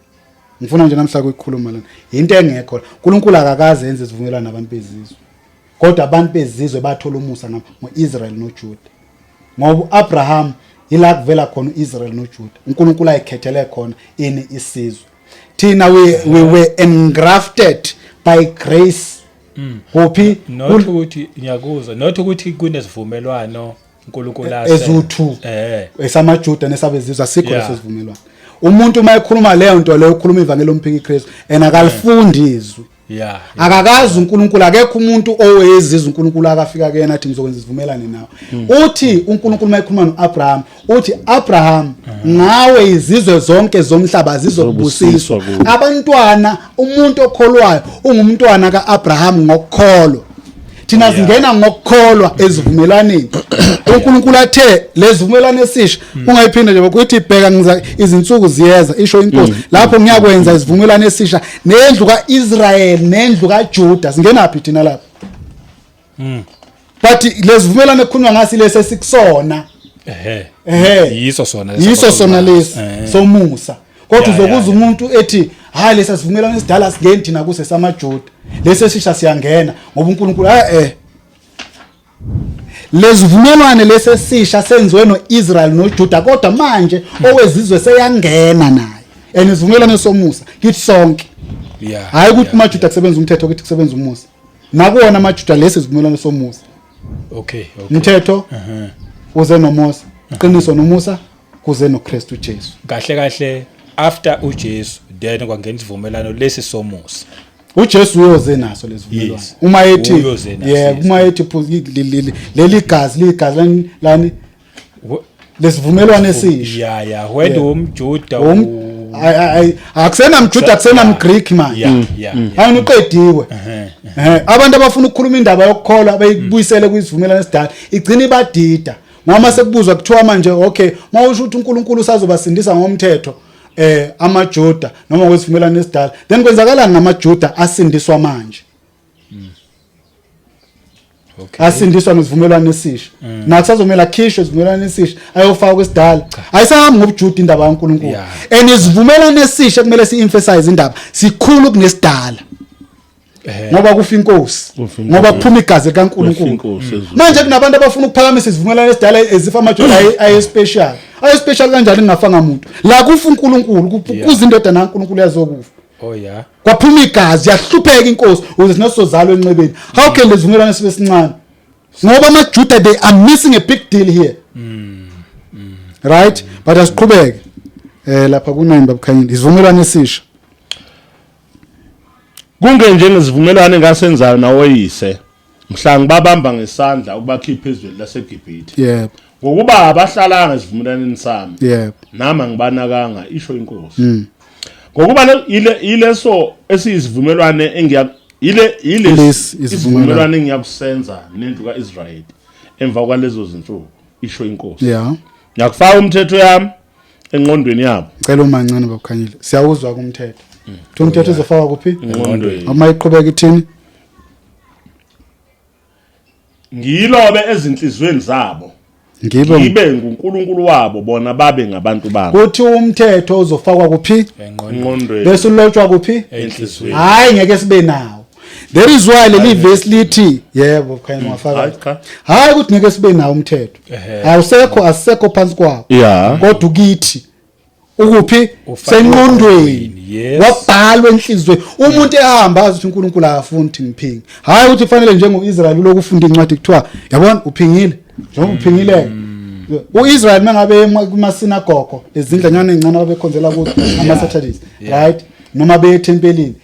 Ngifuna nje namhla ukukhuluma lana into engekho uNkulunkulu akakaze enze isivumelwano nabantu bezizwe kodwa abantu bezizwe bathola umusa ngoIsrael noJuda ngoba uAbraham ila kuvela khona uIsrael noJuda uNkulunkulu ayikhethele khona ini isizwe thina we were engrafted by grace. Hopi not ukuthi ngiyakuzwa not ukuthi kunesivumelwano uNkulunkulu ezuthu esamaJuda nesabezizwe asikho leso sivumelwano. Umuntu uma ekhuluma leyo nto leyo ukhuluma ivangeli lomphikuKristu ena akalifundi izwi yeah akakazi uNkulunkulu akekho umuntu oweziza uNkulunkulu akafika kuyena athi ngizokwenza isivumelane nawe uthi uNkulunkulu mayikhuluma noAbraham uthi Abraham ngawe izizwe zonke zomhlaba zizobusiswa abantwana umuntu okholwayo ungumntwana kaAbraham ngokukholwa thina singena ngokukholwa ezivumelaneni uNkulunkulu athe lezivumelane esisha ungayiphinda nje ukuthi ibheka ngiza izinsuku ziyeza isho inkosi lapho ngiyakwenza izivumelane esisha nendlu kaIsrael nendlu kaJuda singenaphi thina lapho but lezivumelane ekukhulunywa ngasi lesi sikusona yiso sona lesi somusa kodwa uzokuza umuntu ethi hayi lesa sivumelane esidala singeni thina kuse samaJuda lesi esisha siyangena ngoba uNkulunkulu lezivumelwane lesi esisha senziwe noIsrael noJuda kodwa manje owezizwe seyangena naye enizivumelane somusa kithi sonke hayi ukuthi amaJuda kusebenza umthetho ukuthi kusebenza umusa nakuona amaJuda lesi sivumelane somusa okay umthetho uze noMose iqiniso nomusa kuze noKristu Jesu kahle after uJesu then kwangena isivumelano lesi somusa uJesu uyoze naso lezivumelwano uma ethi uma ethi leli gazi lani lesivumelwano esisha when umJuda akusena mJuda akusena mGreek man ayini uqediwe abantu abafuna ukukhuluma indaba yokukholwa bayibuyisele kwisivumelwano esidala igcina ibadida noma sekubuzwa kuthiwa manje okay mawusho ukuthi uNkulunkulu usazobasindisa ngomthetho amaJuda noma kwesivumelwano esidala then kwenzakala ngamaJuda asindiswa manje asindiswa ngesivumelwano esisha nakusazomela khishwe isivumelwano esisha ayofaka kwesidala ayisahambi ngobuJuda indaba kaNkulunkulu isivumelwano esisha kumele si-emphasize indaba sikhulu kunesidala ngoba kufa inkosi ngoba kuphuma igazi likaNkulunkulu manje kunabantu abafuna ukuphakamisa isivumelwano esidala ezifa amaJuda ayi special kanjani ngingafanga umuntu la kufa uNkulunkulu kuza indodana kaNkulunkulu yazokufa kwaphuma igazi yahlupheka inkosi ukuze sinosozalo enxebeni how can lezivumelwano sibe sincane ngoba amaJuda they are missing a big deal here right but asiqhubeke lapha ku9 babukhanyile isivumelwano esisha kungenje ngezivumelwano engasenzayo nawoyise mhla ngibabamba ngesandla ukubakhipha ezweni laseGibhithe ngokuba abahlalanga esivumelwaneni sami nama ngibanakanga isho inkosi ngokuba ileso esisivumelwane isivumelwane engiyakusenza nendlu kaIsrael emva kwalezo zinsuku isho inkosi ngiyakufaka umthetho yami engqondweni yabo cela umancane babukhanyile siyawuzwa kumthetho umthetho uzofaka kuphi engqondweni uma iqhubeka ithini ngiyilobe ezinhlizweni zabo ngibe nguNkulunkulu wabo bona babe ngabantu bami kuthi umthetho uzofakwa kuphi engqondweni bese ulotshwa kuphi enhlizweni hayi ngeke sibe nawo there is why leli verse lithi yebo khanya ngafaka hayi ukuthi ngeke sibe nawo umthetho awusekho phansi kwawo kodwa ukithi ukuphi senqondweni wabhalwa enhlizweni umuntu ehamba azi ukuthi uNkulunkulu akafuni ukuthi ngiphinge hayi ukuthi fanele njengoIsrael lokufunda incwadi kuthiwa yabona uphingile njengoba uphingile uIsrael mangabe kumasinagogo lezindlanyana ezincane abekhonzela kuzo ama-Saturdays right noma beye tempelini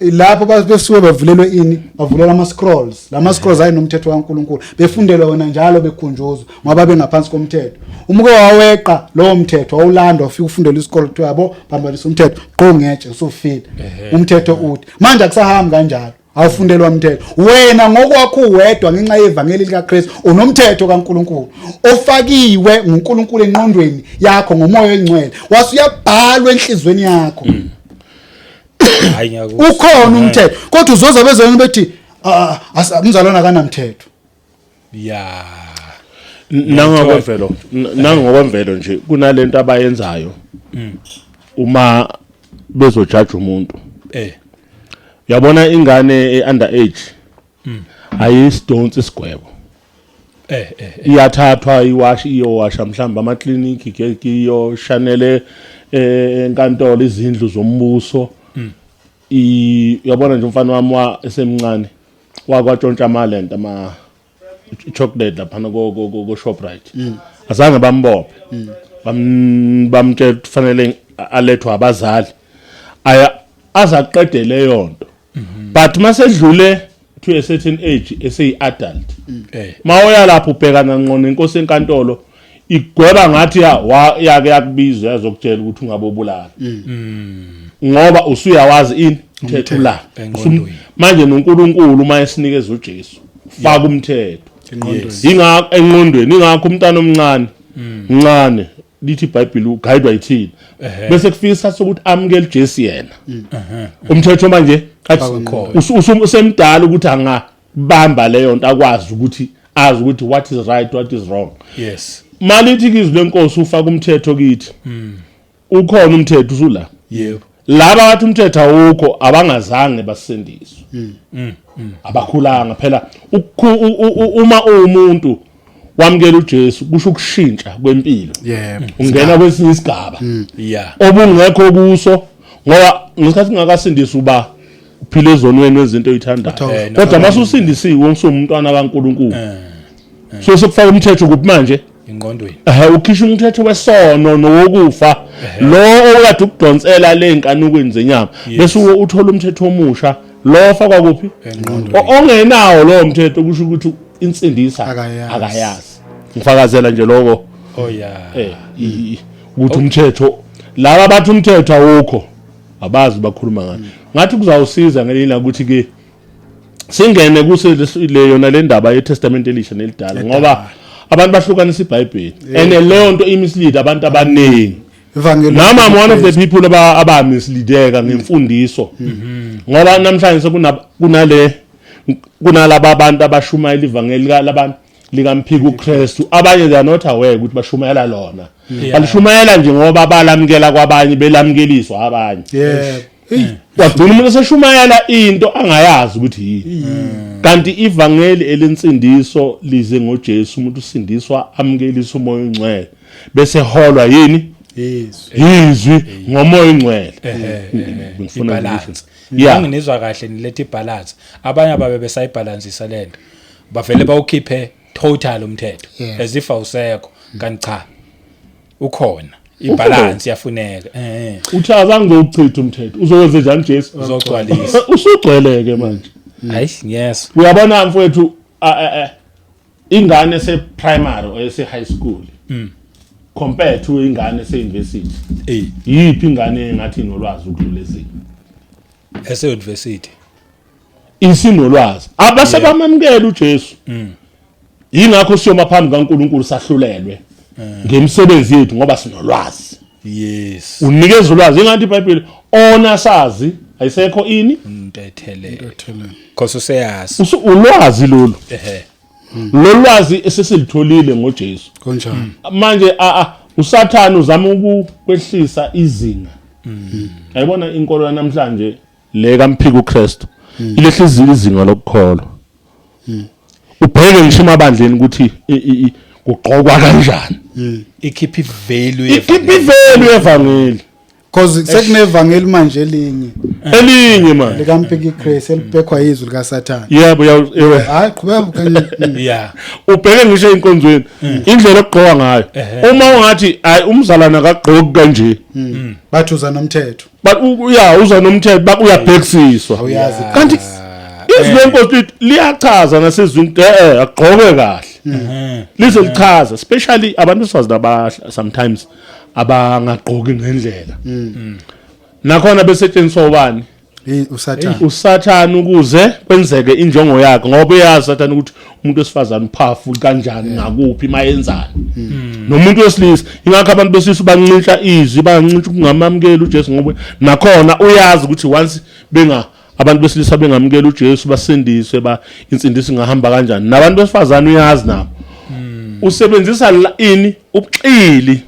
lapho basuke bavulelwe ini bavulela ama-scrolls lama-scrolls ayi nomthetho kaNkulunkulu befundelwa wona njalo bekhunjuzwa ngoba bengaphansi komthetho umuke waweqa lowo mthetho wawulandwa ufika ufundela isikole kuthiwa yabo phambanisa umthetho qongetshe usufile umthetho uthi manje akusahambi kanjalo awufundelwa umthetho wena ngokwakho uwedwa ngenxa yevangeli likaKristu unomthetho kaNkulunkulu ofakiwe nguNkulunkulu enqondweni yakho ngomoya oyingcwele wasuyabhalwa enhlizweni yakho ukhona umthetho kodwa uzoza bezweni bethi umzalwana kanamthetho nangokwemvelo nje kunalento abayenzayo uma bezojaja umuntu yabona ingane eunderage ayisidonsi isigwebo iyathathwa iyowasha mhlamba ama-clinic iyoshanele enkantolo izindlu zombuso yabona nje umfana wami esemncane wakwatshontsha amalent chocolate lapha ko Shoprite azange bambophe bamtshela kufanele alethwe abazali aya azaqedele yonto but masedlule to a certain age eseyi-adult mawuya lapho ubhekana ngqo nenkosi enkantolo igweba ngathi yake yakubizwa yazokutshela ukuthi ungabobulala ngoba usuyawazi ini umthetho la manje noNkulunkulu uma esinikeza uJesu faka umthetho engqondweni ingakho umntana omncane ncane lithi iBhayibheli uguide yithini bese kufika isikhathi sokuthi amukele uJesu yena umthetho manje usemdala ukuthi angabamba leyo nto akwazi ukuthi azi ukuthi what is right what is wrong malithi izwi lenkosi ufaka umthetho kithi ukhona umthetho usula laba bathi umthetho awukho abangazange basendiswe abakhulanga phela uma umuntu wamukela uJesu kusho ukushintsha kwempilo ungena kwesinye isigaba obungekho kuso ngoba ngesikhathi ngakasindisa uba uphile ezonweni wezinto oyithandayo kodwa masusindisiwe umntwana kaNkulunkulu so sekufaka umthetho kuphi manje ingqondweni ukhisha umthetho wesono nowokufa lo okade ukudonsela lenkanukweni zenyama bese uthola umthetho omusha lo ofakwa kuphi ongenawo lo mthetho kusho ukuthi insindisa akayazi ngifakazela nje lokho ukuthi umthetho laba bathi umthetho awukho abazi bakhuluma ngani ngathi kuzawusiza ngelinye ukuthi ke singene kusele yona le ndaba yeTestament elisha nelidala ngoba abantu bahlukanisa iBhayibheli and leyo nto imislead abantu abaningi nami I'm one of the people abamisleadeka ngemfundiso ngoba namhlanje kunalaba abantu abashumayela ivangeli labantu lika mphikuKristu abanye they are not aware ukuthi bashumayela lona balishumayela nje ngoba balamkela kwabanye belamkeliswa abanye wagcina umuntu eseshumayela into angayazi ukuthi yini kanti ivangeli elensindiso lize ngoJesu umuntu usindiswa amkelisa umoya ongcwele bese holwa yini izwi ngomoya ongcwele ngifuna balance nginizwa kahle nilethe ibalance abanye ababe besayibalansisa lento bavele bawukhiphe total umthetho as if awusekho kanti cha ukhona ibalance yafuneka uthi azange uzochitha umthetho uzokwenza njani Jesu uzogcwalisa usugcweleke manje yes uyabona mfowethu ingane ese primary ese high school compared to ingane ese university yipi ingane engathi nolwazi ukudlula ezinye ese university isinolwazi abasebamamkela uJesu ingakho siyoma phambi kaNkulunkulu sahlulelwe ngemsebenzi yethu ngoba sinolwazi unikeza ulwazi ingathi iBhayibheli ona sazi ayisekho ini intethele because useyazi ulwazi lolu lolwazi esesilitholile ngoJesu konjani manje uSathane uzama ukukwehlisa izinga ayibona inkolo namhlanje le kaMphikuKristu ilehlizile izinga lokukholwa ubheke ngisho emabandleni ukuthi kuqokwa kanjani ikhiphi value evangeli because sekunevangeli manje elinye manje lika mphikuKristu elibhekwa izwi likaSathane yebo hayi qhubeka kanye ubheke ngisho inkonzweni indlela okugqoka ngayo uma ungathi hayi umzalwana akagqoki kanje bathi uza nomthetho uza nomthetho uyabhekisiswa kanti izwi lenkosi liyachaza nasezwini agqoke kahle lize lichaza especially abantu besifazana abahla sometimes abangagqoki ngendlela nakhona besetshenziswa ubani uSathane ukuze kwenzeke injongo yakhe ngoba uyazi Sathane ukuthi umuntu wesifazana uphafu kanjani ngakuphi mayenzani nomuntu wesilisa ingakho abantu besilisa bancintsha izwi bancintsha ukungamamkela uJesu ngoba nakhona uyazi ukuthi once abantu besilisa bengamukela uJesu basindiswe insindiso ingahamba kanjani nabantu besifazana uyazi nabo usebenzisa ini ubuqili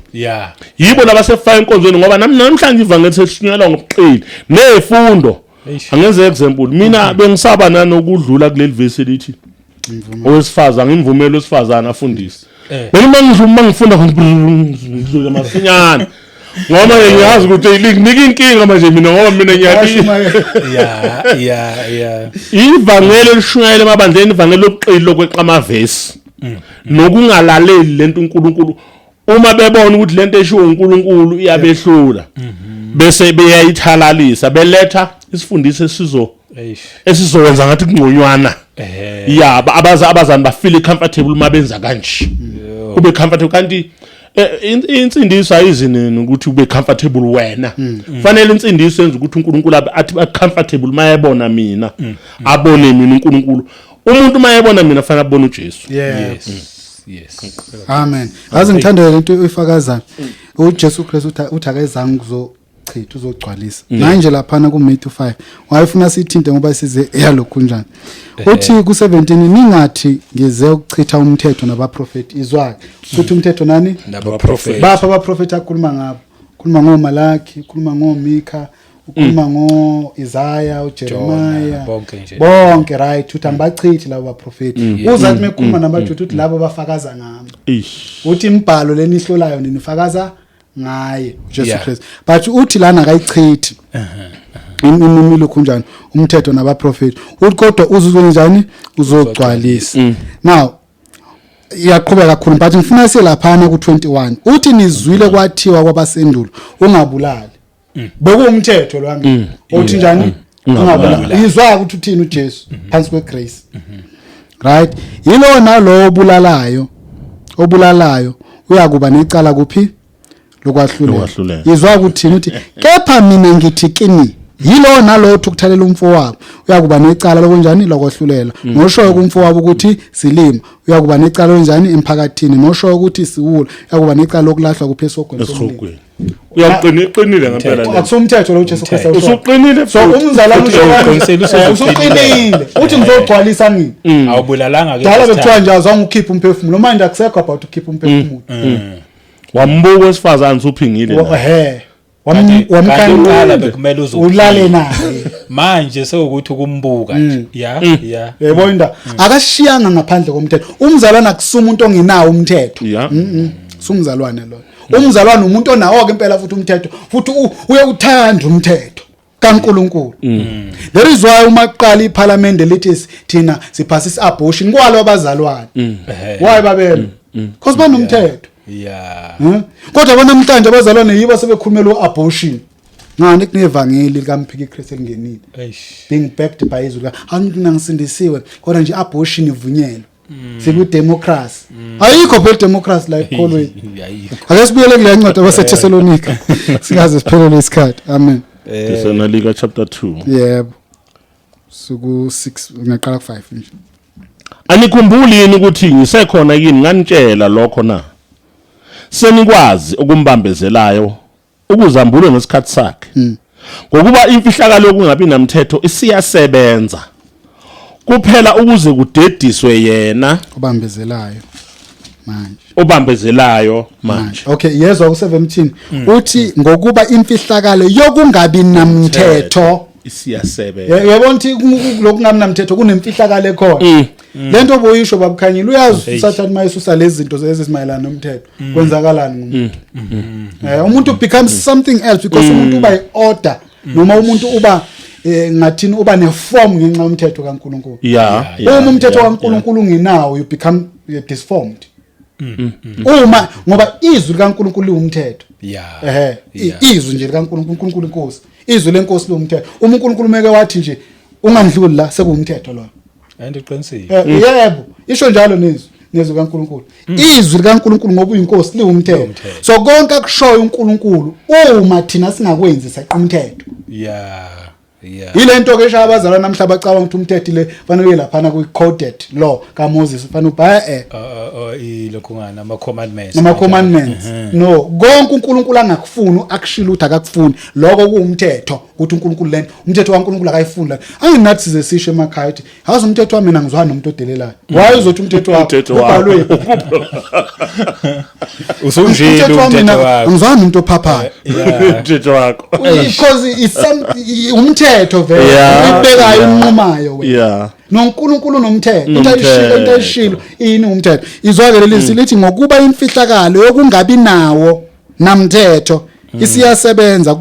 yibo labasefaya enkonzweni ngoba namhlanje ivangeli seshinyelwa ngobuqili nezifundo angenze example mina bengisaba nanokudlula kuleli verse lithi owesifazana ngimvumela owesifazana afundise mina mangifunda ngidlula masinyana ngoba ngiyazi ukuthi linika inkinga manje mina ngoba mina ngiyathi ivangeli lishunyayela emabandleni ivangeli lobuqili lokweqa amavesi nokungalaleli lento uNkulunkulu uma bebona ukuthi lento eshiwo uNkulunkulu iyabehlula bese beyayithalalisa beletha isifundiso esizo esizowenza ngathi kungconywana abazani bafeel comfortable mabenza kanje ube comfortable kanti insindiso ayizinini ukuthi ube comfortable wena fanele insindiso yenza ukuthi uNkulunkulu athi comfortable mayebona mina abone mina uNkulunkulu umuntu mayebona mina fanele abone uJesu yes amen aze ngithanda lento ifakaza uJesu Kristu uthi akezange uzochitha uzogcwalisa manje lapha ku Matthew 5 wayefuna sithinte ngoba size yalokhu njani uthi ku17 ningathi ngize ukuchitha umthetho nabaprofeti izwake ukuthi umthetho nani nabaprofeti bapha abaprofeti akhuluma ngabo khuluma ngoMalaki khuluma ngoMika ukhuluma ngoIsaya uJeremiah bonke right uthi ambachithi labo baprofeti uzathi mekhuluma nabaJuda uthi labo bafakaza ngami uthi imibhalo lenihlolayo ninifakaza ngaye uJesu Kristu but uthi lana akayichithi imilo kunjani umthetho nabaprofeti uthi kodwa uzuzwe njani uzogcwalisa now iyaqhubeka kakhulu but ngifuna silapha ku21 uthi nizwile kwathiwa kwabasendulo ungabulali bekuwumthetho lwami uthi njani ungabulali izwa ukuthi uthini uJesu phansi kwegrace right yilo nalo obulalayo uyakuba necala kuphi lokwahlulela izwa ukuthi uthi kepha mina ngithi kini yilo nalo ukuthalela umfowabo uyakuba necala lokunjani lokwahlulela nosho kumfowabo ukuthi silima uyakuba necala lonjani emphakathini nosho ukuthi siwula uyakuba necala lokulahlwa kuphesogweni uyaqinile ngempela akusumthetho lo uJesu Kristu usuqinile so umzalwane usuqinile uthi ngizogcwalisa nini awubulalanga ke dala bekuthiwa nje azange ukhiphe umphefumulo manje akusekho about ukhiphe umphefumulo wambuka wesifazane uphingile wamkhangala bekumele ulale naye manje sekuthi ukumbuka nje yabona akashiyanga ngaphandle komthetho umzalwane akusuma umuntu ongenawo umthetho sumzalwane lo umzalwane umuntu onawo ke impela futhi umthetho futhi uyawuthanda umthetho kaNkuluNkulu there is why umaqala iParliament lithi thina siphasisa abortion kwalo abazalwane why babelo because banomthetho kodwa bona namhlanje abazalwane yibo sebekhulumela uabortion ngani kunevangeli likaMphikuKristu elingenile being backed by Izwi abantu nangisindisiwe kodwa nje abortion ivunyelwe siku democracy ayikho phela democracy la ikholwe ake sibuyele kule ncwadi abaseThessalonika singaze siphelele isikhathi amen Dumisani Lika chapter 2 yebo suku 6 ngaqala ku5 nje anikhumbuli yini ukuthi ngisekhona yini nganitshela lokho na senikwazi ukumbambezelayo ukuzambulwe ngesikhathi sakhe ngokuba imfihlakalo yokungabi namthetho isiyasebenza kuphela ukuze kudediswe yena obambezelayo manje okay yezwa ku17 uthi ngokuba imfihlakalo yokungabi namthetho isiyasebenza yabona ukuthi lokungabi namthetho kunemfihlakalo ekhona lento oboyisho babukhanyile uyazi usathana mayisusa lezi zinto ezimayelana nomthetho kwenzakalani ngumuntu umuntu becomes something else because umuntu uba iorder noma umuntu uba ngathini uba neform ngenxa yomthetho kaNkuluNkulu uma umthetho kaNkuluNkulu ungenawo you become disformed uma ngoba izwi likaNkuluNkulu liwumthetho izwi nje likaNkuluNkulu inkosi izwi lenkosi liwumthetho uma uNkulunkulu meke wathi nje ungamdluli la sekuwumthetho lo andiqinisile yebo isho njalo nezwi kaNkuluNkulu izwi likaNkuluNkulu ngoba uyinkosi liwumthetho so konke akushoyo uNkulunkulu uma thina singakwenzi saqumthetho ilento ke eshaya abazalwana namhla bacabanga ukuthi umthetho le fanele lapha ku coded law kaMoses fanele ubhaya ilokhu ngana ama commandments no konke uNkulunkulu angakufuni akushila ukuthi akakufuni lokho kuumthetho ukuthi uNkulunkulu lento umthetho kaNkulunkulu akayifuni la anginathi size sisho emakhaya ukuthi hazi umthetho wami mina ngizwana nomuntu odelelayo why uzothi umthetho wakho ubhalwe usunjile umthetho wakho ngizwana nomuntu ophaphayo umthetho wakho because it's umthetho vele ibekayo inqumayo wena noNkulunkulu nomthetho into ayishilo ini umthetho izwakele lithi ngokuba imfihlakalo yokungabi nawo namthetho isiyasebenza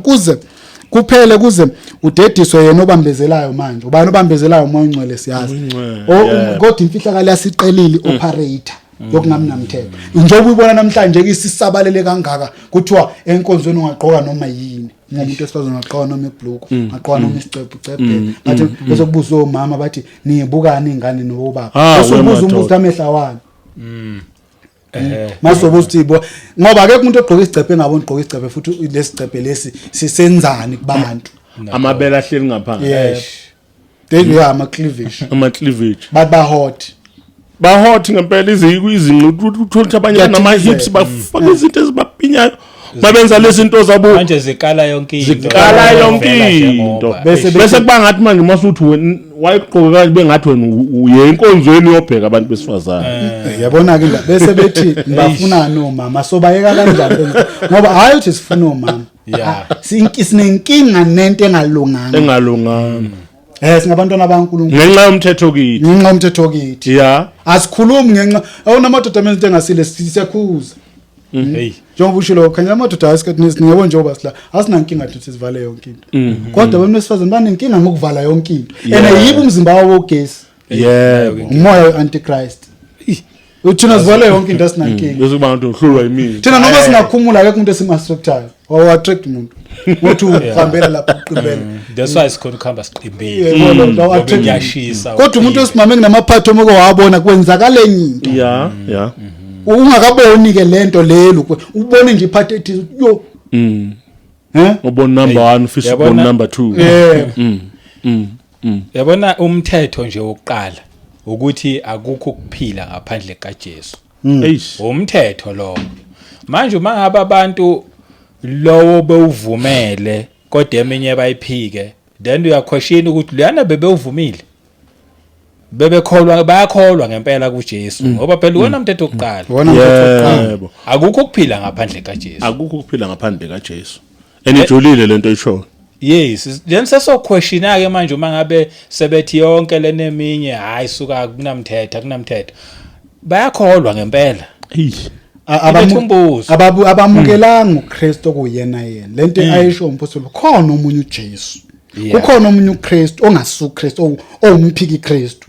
kuphele kuze udediswe yena obambezelayo manje ubani obambezelayo umoya ongcwele siyazi kodwa imfihlakalo yasiqelile operator yokungabi namthetho njengoba uyibona namhlanje ke isisabalele kangaka kuthiwa enkonzweni ungaqoka noma yini umuntu esifazana ungaqoka noma ibhluku ungaqoka noma isicephu bathi bese kubuza omama bathi nibukani ingane nobaba bese ubuza umbuzo amehla wani masobuza thibo ngoba akekho umuntu ogqoka isicephu engaboni ogqoka isicephu futhi lesicephu lesi sisenzani kubantu amabela ahleli ngaphansi ama cleavage ba hot ngempela izinqu uthola abanye nama hips bafaka izinto ezibapinyayo babenza lezi zinto zabo manje zikala yonke into bese kubangathi manje masuthi wayigqoka kanje bengathi wena uye enkonzweni yobheka abantu besifazana yabona ke bese bethi bafuna nomama so bayeka kanjani ngoba hayi uthi sifuna omama sinenkinga nento engalunganga singabantwana baNkulunkulu ngenxa yomthetho kithi asikhulumi ngenxa awunamadoda amenze engasile siyakhuza njengoba ushilo khanya amadoda asikhathini ngiyabona njengoba sila asinankinga ukuthi sivale yonke into kodwa abantu besifazana banenkinga ngokuvala yonke into yibo umzimba wawo ogesi umoya we-antichrist uthina sivale yonke into asinankinga bese kuba ngathi uhlulwa yimini thina noma singakhumula akekho umuntu esimastructure attract umuntu ngothi uhambela lapha uqibela that's why sikhona ukuhamba siqimbile yashisa kodwa umuntu osimame kunamaphatho omeke wabona kwenzakala enye into ungakaboni ke lento lelo ubone nje iphathe ethi yo ubona number 1 fish ubona number 2 yabona umthetho nje wokuqala ukuthi akukho ukuphila ngaphandle kaJesu umthetho lo manje uma ngaba abantu lowo bewuvumele kodwa eminye bayiphike then uyakhweshina ukuthi lana bebewuvumile bayakholwa ngempela kuJesu ngoba phela wona umthetho oqala yebo akukho ukuphila ngaphandle kaJesu enijulile lento isho yes then sesokhweshina ke manje uma ngabe sebethi yonke leneminye hayi suka kunamthetho bayakholwa ngempela abamukelanga uKristu okuyena lento ayisho umpostoli khona omunye uJesu kukhona omunye uKristu ongasuKristu owumphikuKristu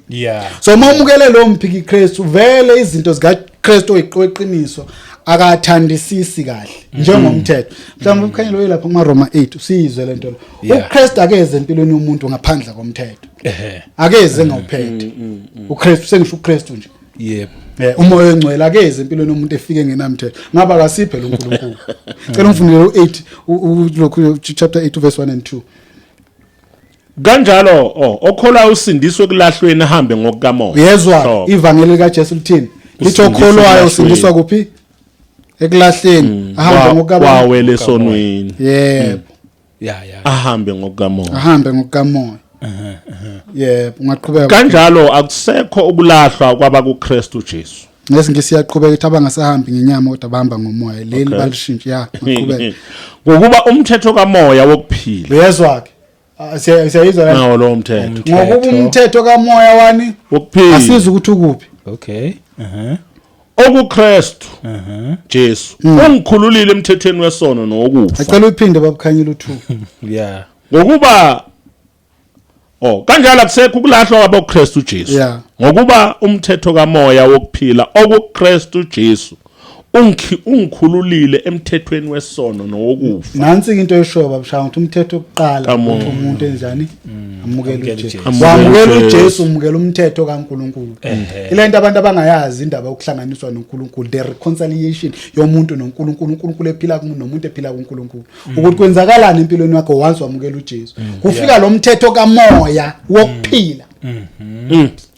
so uma umukele lo mphikuKristu vele izinto zikaKristu oyiqiniso akathandisisi kahle njengomthetho mhlawumbe ukhanyelo lapha kumaRoma 8 usizwe lento uKristu akeze empilweni yomuntu ngaphandle komthetho akeze ngawuphethe uKristu sengisho uKristu nje umoya engcwele akeze empilweni yomuntu efike ngenamthetho ngaba kasiphe lo uNkulunkulu cela ungifundele u8 chapter 8 verse 1 and 2 kanjalo okholwa usindiswe kulahlweni ahambe ngokukamoya yezwa ivangeli likaJesu lithini lithi okholwayo usindiswa kuphi ekulahleni ahambe ngokukamoya wawele esonweni ahambe ngokukamoya ungaqhubeka kanjalo akusekho ukulahlwa kwaba kuKristu Jesu ngesingiyaqhubeka ithi abangasahambi ngenyama kodwa bahamba ngomoya leli balishintsha ngaqhubeka ngokuba umthetho kamoya wokuphila yezwa ke siyayizwa nawo lo mthetho ngokuba umthetho kamoya wani wokuphila asiza ukuthi ukuphi okuKristu Jesu ungikhululile emthethweni wesono nokufa acela uphinde babukhanyile u2 ngokuba kanjalo akusekho ukulahlwa kwabo uKristu Jesu ngokuba umthetho kamoya wokuphila okuKristu Jesu ungikhululile emthethweni wesono nokufa nansi into eshoyo babshaya ukuthi umthetho oqala ukuthi umuntu enjani amukele uJesu wamukela uJesu umukela umthetho kaNkuluNkulu ilento abantu abangayazi indaba yokuhlanganiswa noNkulunkulu the reconciliation yomuntu noNkulunkulu uNkulunkulu ephila kumuntu nomuntu ephila kuNkulunkulu ukuthi kwenzakalani empilweni yakho once wamukela uJesu kufika lo mthetho kamoya wokuphila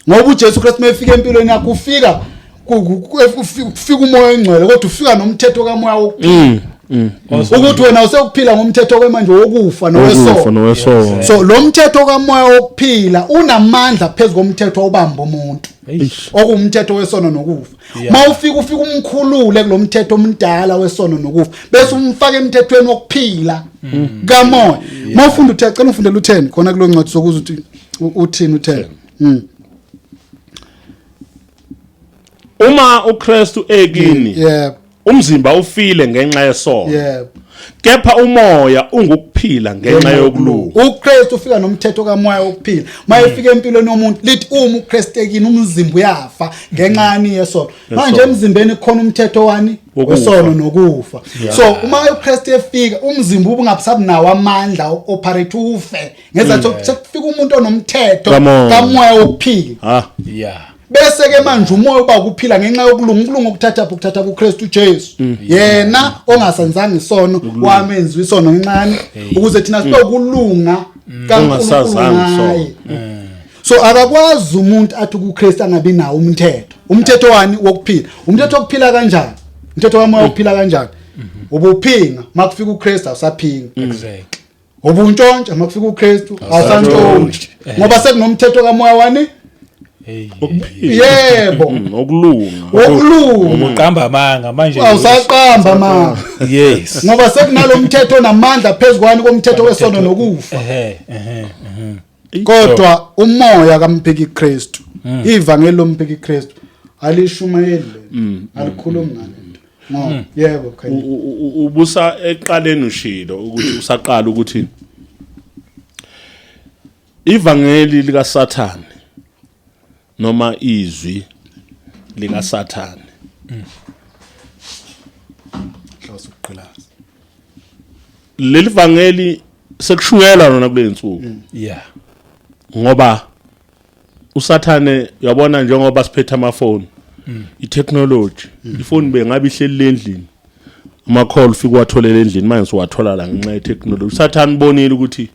ngoba uJesu Kristu mefika empilweni yakho ufika umoya engcwele kodwa ufika nomthetho kamoya wokuphila ukuthi wena usekuphila ngomthetho kwemanje wokufa nowesono so lo mthetho kamoya wokuphila unamandla phezulu komthetho obamba umuntu okumthetho wesono nokufa mawufika umkhulule kulomthetho omdala wesono nokufa bese umfaka emthethweni wokuphila kamoya mawufunda uThixo cela ufundele u10 khona kulo ncwadi sokuza ukuthi uthini u10 uma uKristu ekini umzimba ufile ngenxa yesono kepha umoya ungukuphila ngenxa yokulunga. uKristu ufika nomthetho kamoya wokuphila mayefika empilweni yomuntu lithi uma uKristu ekini umzimba uyafa ngenxani yesono manje emzimbeni khona umthetho wani wesono nokufa. So uma uKristu efika umzimba ubungasabi nawo amandla operate ufe ngezathu sekufika umuntu onomthetho kamoya wokuphila. Bese ke manje umoya uba ukuphila ngenxa yokulunga ukuthatha kuKristu Jesu yena ongasanzanga isono wamenza isono ngenxani ukuze thina sibe ukulunga kaNkulunkulu. So akakwazi umuntu athi kuKristu angabi nawo umthetho wani wokuphila. Umthetho wokuphila kanjani? Umthetho wamoya wokuphila kanjani? Ubuphinga makufika uKristu awusaphinga. Exactly. Ubuntshontsha makufika uKristu awusantshontsha ngoba sekunomthetho kamoya wani yebo okulunga uqamba amanga manje awusaqamba manga yes ngoba sekunalo umthetho onamandla phezukwani komthetho wesono nokufa. Kodwa umoya kaMphikuKristu ivangeli loMphikuKristu alishumayele alikhuluma ngalento ngoba yebo ubusa eqaleni ushilo ukuthi usaqala ukuthi ivangeli lika Sathane noma izwi lika Sathane hloso ukuqhilaza leli vangeli sekushuyela lona kule nsuku ngoba uSathane yabona njengoba siphethe amafoni itechnology ifoni bengabe ihleli endlini ama call ufika watholela endlini manje siwathola la ngenxa yetechnology. uSathane bonile ukuthi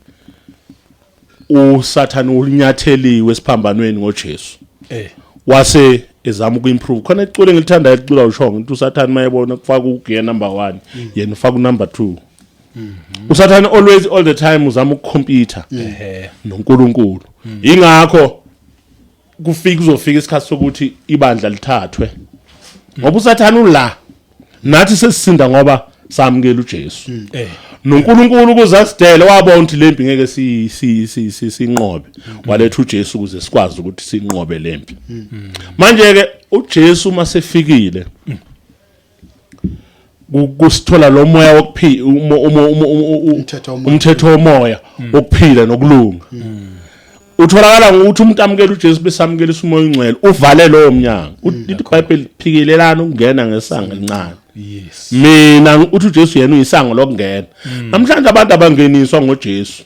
uSathane ulinyatheliwe esiphambanweni ngoJesu wase ezama ukuimprove khona icule ngilithandayo icula ushongo ukuthi uSathane mayebona kufaka ugear number 1 yena ufaka number 2. uSathane always all the time uzama ukukhompyutha noNkulunkulu. Ingakho uzofika isikhathi sokuthi ibandla lithathwe ngoba uSathane ula nathi sesisinda ngoba samukela uJesu noNkulunkulu kuzasidele wabona ukuthi lempi ngeke sinqobe waletha uJesu ukuze sikwazi ukuthi sinqobe lempi. Manje ke uJesu masefikile kusithola lo moya wokuphila umthetho womoya wokuphila nokulunga. Utholakala ngokuthi umuntu amukela uJesu besamukela umoya ongcwele uvale lowo mnyango. Ithi iBhayibheli phikilelana ukungena ngesango elincane. Yes. Mina uthi uJesu yena uyisango lokungena. Namhlanje abantu abangeniswa ngoJesu.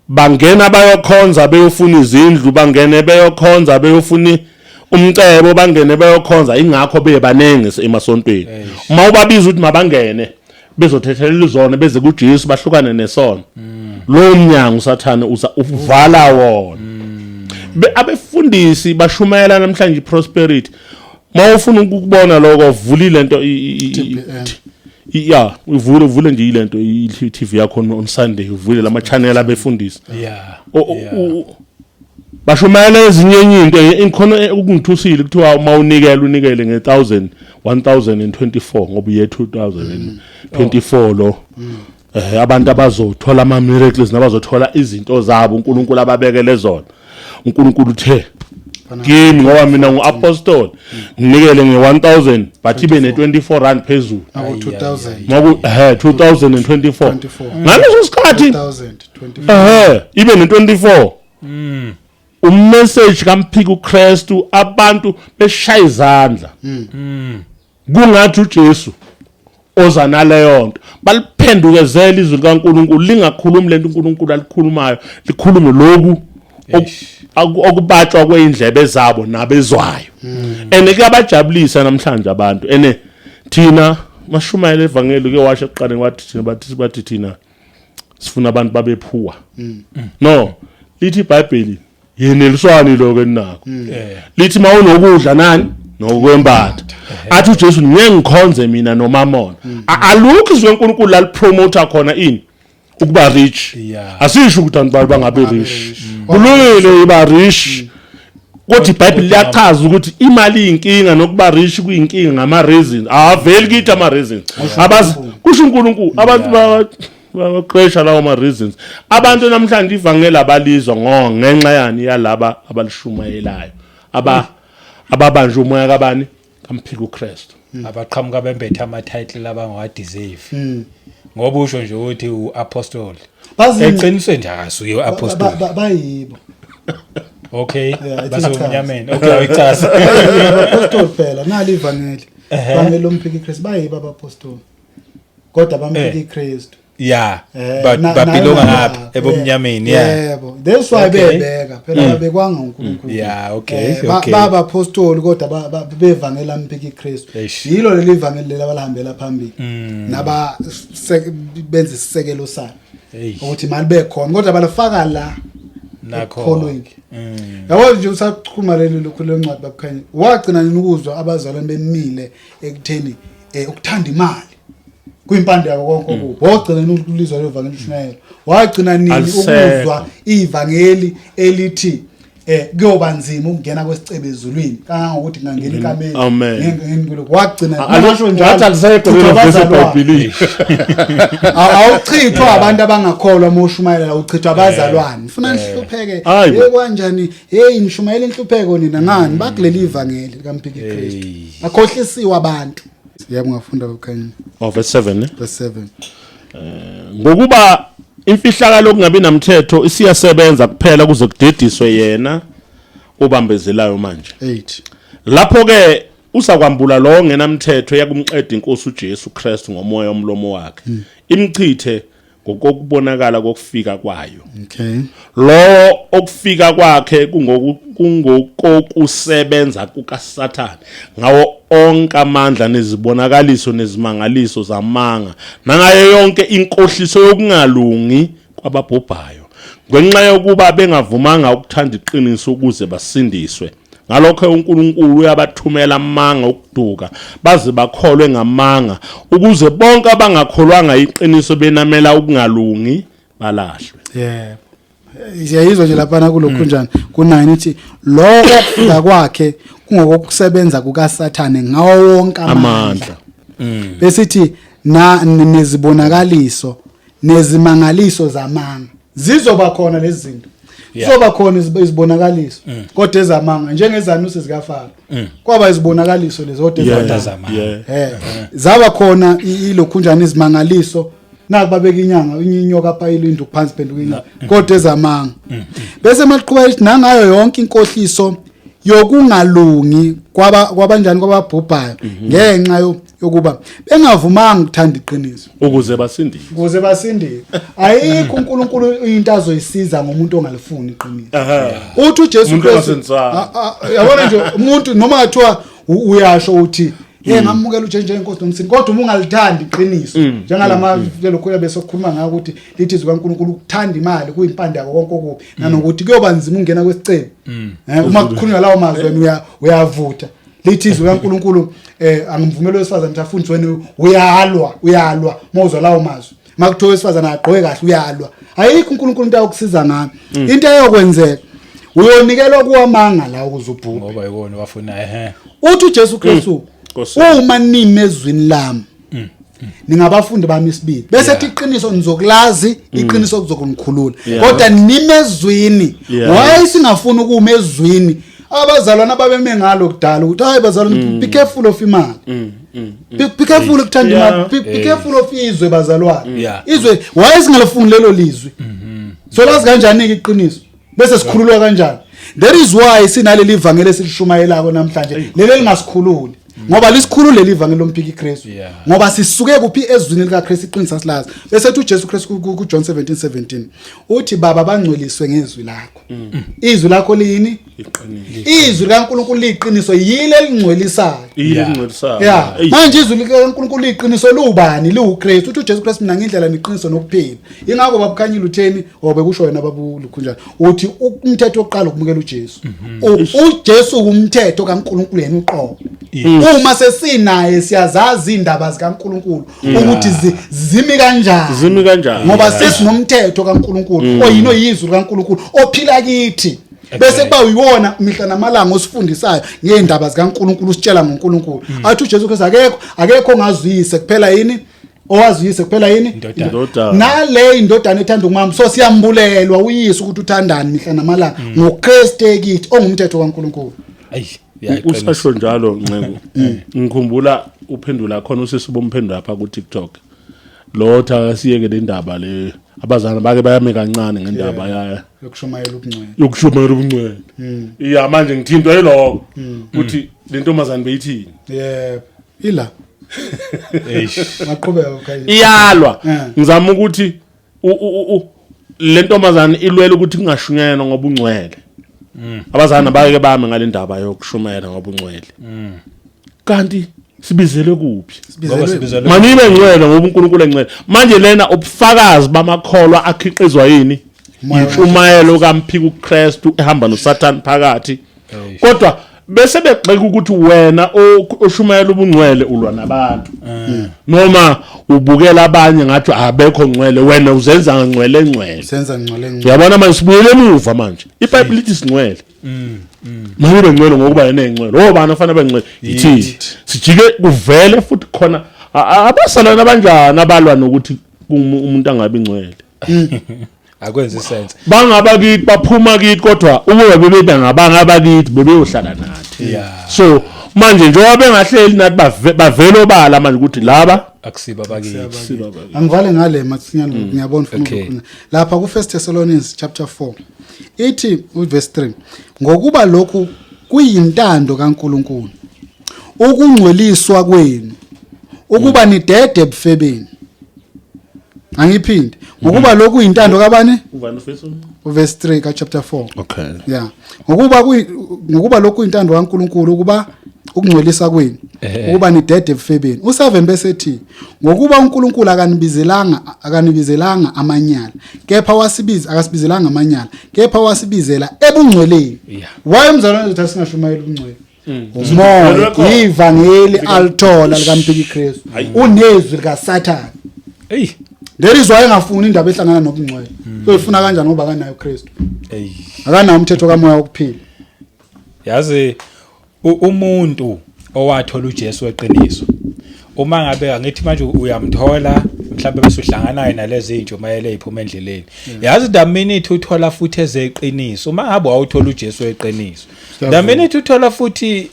Bangena bayokhonza beyofuna izindlu, bangene beyokhonza beyofuna umcebo, bangene beyokhonza ingakho bebanenge emasontweni. Uma ubabiza ukuthi mabangene bezothethelela izona beze kuJesu bahlukane nesono. Lo mnyango uSathane uvala wona. Abefundisi bashumayela namhlanje prosperity. Mawufuna ukubona lokho vulile lento uvule nje ilento iTV yakho on Sunday uvule lama channel abefundisi. Bashumayela ezinye izinto inkhona ukungithusile kuthiwa mawunikele nge1024 ngoba ye 2024 lo abantu abazothola ama miracles nabazothola izinto zabo uNkulunkulu ababekele zona. uNkulunkulu uthe kimi ngoba mina nguapostle nginikele nge1000 but ibe ne24 rand phezulu 2024 ngaleso sikhathi ibe ne24 umessage kaMphikuKristu abantu beshaya izandla kungathi uJesu oza naleyo nto baliphendukezela izwi likaNkulunkulu lingakhulumi lento uNkulunkulu alikhulumayo likhulume lokhu okubatshwa kweindlebe zabo nabezwayo. Kuyabajabulisa namhlanje abantu thina mashumayela evangeli ke washo eqaleni wathi bathi thina sifuna abantu babephuwa. No, lithi iBhayibheli yeneliswani lokho enakho. Lithi mawunokudla nani nokwembatha. Athi uJesu ngeke ngikhonze mina noMamona. Alukho izwe uNkulunkulu lalipromote khona ini ukuba rich. Asisho ukuthi abantu bangabe rich. Kulungile iba rich. Kodwa iBhayibheli liyachaza ukuthi imali inkinga nokuba rich kuyinkinga ngama reasons. Aveli kithi ama reasons. Abazi kusho uNkulunkulu abantu baqhesha lawo ama reasons. Abantu namhlanje ivangeli abalizwa ngenxa yani yalaba abalishumayelayo. Ababanje umoya kabani kaMphikuKristu. Abaqhamuka bembethe ama title abangawa deserve. ngoba usho nje ukuthi uapostoli Bazini- eqiniswe nje akasuye uapostoli bayibo okay Yeah, base ichaza. umnyameni okay ayichaza apostoli phela nali ivangeli ivangeli lomphikuKristu bayibo abapostoli kodwa bamphikuKristu yeah na- but babelonga na- ngapha ebomnyameni yebo that's why Okay. bebeka phela bekwanga uNkulunkulu Yeah, okay, okay. baba apostoli kodwa bevangela mphikuKristu Eish. yilo leli ivangeli leli abalihambela phambili naba benza isisekelo salo Eish. ukuthi mali bekhona kodwa balafaka la nakho following yabo nje usachuma leli lokhu lencwadi babukhanya wagcina nini ukuzwa abazalwane bemile ekutheni ukuthanda imali kwimpande yabo konke okubi wagcina nini ukulizwa le vangeli ushayela wagcina nini Alisekho. ukuzwa ivangeli elithi kuyoba nzima ukungena kwesicebe ezulwini kangangokuthi ngangena ikameni Amen. ngengikulo wagcina Alisho njalo alisekho Kuthi lelo verse abazalwane. eBhayibhelini. awuchithwa abantu abangakholwa moshumayela uchithwa abazalwane ufuna nihlupheke Hayi bo. kanjani hey nishumayela inhlupheko nina ngani bakuleli ivangeli likaMphikuKristu akhohlisiwe abantu yebo ngafunda ukukhanya Oh verse 7 ne? verse 7 Ngokuba imfihlakalo kungabi namthetho isiyasebenza kuphela kuze kudediswe yena obambezelayo manje. 8 Lapho ke uzakwambula lo ngenamthetho yakumqeda inkosi uJesu Kristu ngomoya omlomo wakhe. Imchithe ngokubonakala kokufika kwayo. okay Lo okufika kwakhe kungokusebenza kukaSathane ngawo onke amandla nezibonakaliso nezimangaliso zamanga nangayo yonke inkohliso yokungalungi kwababhubhayo ngenxa yokuba bengavumanga ukuthanda iqiniso ukuze basindiswe ngalokho uNkulunkulu uyabathumela amanga okuduka baze bakholwe ngamanga ukuze bonke abangakholwanga iqiniso benamela ukungalungi balahlwe. yebo siyayizwa nje lapha kulokhu njani ku9 ithi lo okufika kwakhe kungokusebenza kukaSathane ngawo wonke amandla besithi nezibonakaliso nezimangaliso zamanga zizoba khona lezi zinto zizoba khona izibonakaliso kodwa ezamanga njengezanuse zikaFaro kwaba izibonakaliso lezo kodwa ezamanga zaba khona ilokhu njani izimangaliso naku babeka inyanga inyoka phayile indlu phansi phenduka inyanga kodwa ezamanga bese maqhubeka ithi nangayo yonke inkohliso yokungalungi kwabanjani kwababhubhayo ngenxa yokuba bengavumanga ukuthanda iqiniso Ukuze basindiswe. ayikho uNkulunkulu into azoyisiza ngomuntu ongalifuni iqiniso uthi uJesu Kristu yabona nje umuntu noma athiwa uyasho uthi ngamukela uJesu njengenkosi nomsini kodwa uma ungalithandi iqiniso njengalama lokho bese ukukhuluma ngako ukuthi lithi izwi kaNkulunkulu ukuthanda imali kuyimpande yako konke okubi nanokuthi kuyoba nzima ungena kwesicebe uma kukhulunywa lawo mazwi wena uyavutha lithi izwi kaNkulunkulu angimvumela wesifazane ukuthi afundise wena uyalwa mawuzwa lawo mazwi makuthiwa wesifazane aqoke kahle uyalwa ayikho uNkulunkulu into yokusiza ngayo into eyokwenzeka uyonikelwa kuwamanga la ukuzubhuka ngoba yikona wafuna uthi uJesu Kristu uma nime ezwini lami ningabafundi bami isibili bese ethi iqiniso nizokulazi iqiniso kuzokunikhulula kodwa nime ezwini why singafuni ukuma ezwini abazalwana ababeme ngalo kudala ukuthi hayi bazalwana be careful of imali be careful ukuthanda imali be careful of izwe bazalwana izwe why singalifuni lelo lizwi so lazi kanjani iqiniso bese sikhululwa kanjani that is why sinaleli ivangeli esilishumayelako namhlanje lelo lingasikhululi ngoba lisikhulule livangeli lomphikuKristu ngoba sisuke kuphi ezwini likaKristu iqinisa silazi bese ethi uJesu Kristu kuJohn 17:17 uthi baba bangcweliswe ngezwi lakho izwi lakho lini izwi likaNkulunkulu liqiniso yile elingcwelisayo manje izwi likaNkulunkulu liqiniso lubani liuKristu uthi uJesu Kristu mina ngindlela neqiniso nokuphila ingakho babukhanyile utheni obekusho wena babulukhunjana uthi umthetho oqala ukumukela uJesu uJesu umthetho kaNkulunkulu yena uqobo uma sesinaye siyazazi indaba zikaNkulunkulu ukuthi zimi kanjani ngoba sesinomthetho kaNkulunkulu oyino yizwi likaNkulunkulu ophila kithi bese kuba uyiwona mihla namalanga osifundisayo ngeindaba zikaNkulunkulu usitshela ngoNkulunkulu athi uJesu Kristu akekho ongazuyise kuphela yini owazuyise kuphela yini nale indodana ethanda umama so siyambulelwa uyise ukuthi uthandani mihla namalanga ngoKristu kithi ongumthetho kaNkulunkulu usasho njalo Nceku ngikhumbula uphendula khona usisi bomphendula lapha ku TikTok lotha siyeke le ndaba le abazana bake bayame kancane ngendaba ya yokushumayela ubungcwele iya manje ngithintwa yiloko ukuthi le ntombazane beyithini ila maqhubeka ukhaya iyalwa ngizama ukuthi le ntombazane ilwela ukuthi kungashunyelwa ngobungcwele abazana bake bame ngale ndaba yokushumayela ngobungcwele kanti sibizele kuphi manje ibe ngcwele ngoba uNkulunkulu engcwele manje lena ubufakazi bamakholwa akhiqizwa yini ishumayelo kaMphikuKristu ehamba noSathane phakathi kodwa bese begxeka ukuthi wena oshumayela ubungcwele ulwa nabantu noma ubukela abanye ngathi abekho ngcwele wena uzenza ngcwele senza ngcwele uyabona manje sibuyele emuva manje iBhayibheli lithi singcwele manje bengcwele ngokuba yena engcwele obani afanele bengcwele yithi sijike kuvele futhi khona abasalana abanjani abalwa nokuthi umuntu angabi ngcwele akwenza sense bangaba kithi baphuma kithi kodwa ukube bebe ngabanga kithi bebeyohlala nathi so manje njengoba bengahleli nathi bavele obala manje ukuthi laba akusiba bakithi angivale ngale matsinyana ngiyabona ufuna lapha ku 1 Thessalonians chapter 4 ithi verse 3 ngokuba lokhu kuyintando kaNkuluNkulu ukungcweliswa kwenu ukuba nidede ebufebeni angiphindi ngokuba lokhu kuyintando kabani verse 3 ka chapter 4 okay yeah ngokuba lokhu kuyintando kaNkuluNkulu ukuba ukungcwelisa kwenu ukuba nidede ebufebeni u7 bese ethi ngokuba uNkulunkulu akanibizelanga amanyala kepha akasibizelanga amanyala kepha wasibizela ebungcweleni why umzalwane uthi asingashumayela ubungcwele umoya ivangeli alithola likaMphikuKristu unezwi likaSathane there is why engafuni indaba ehlangana nobungcwele uyifuna kanjani ngoba akanayo uKristu akanayo umthetho kamoya wokuphila yazi umuntu owathola uJesu weqiniso uma ngabe angithi manje uyamthola mhlawumbe bese uhlangana naye nalezi intshumayelo eziphuma endleleni yazi the minute uthola futhi ezeqiniso uma ngabe awuthola uJesu weqiniso the minute uthola futhi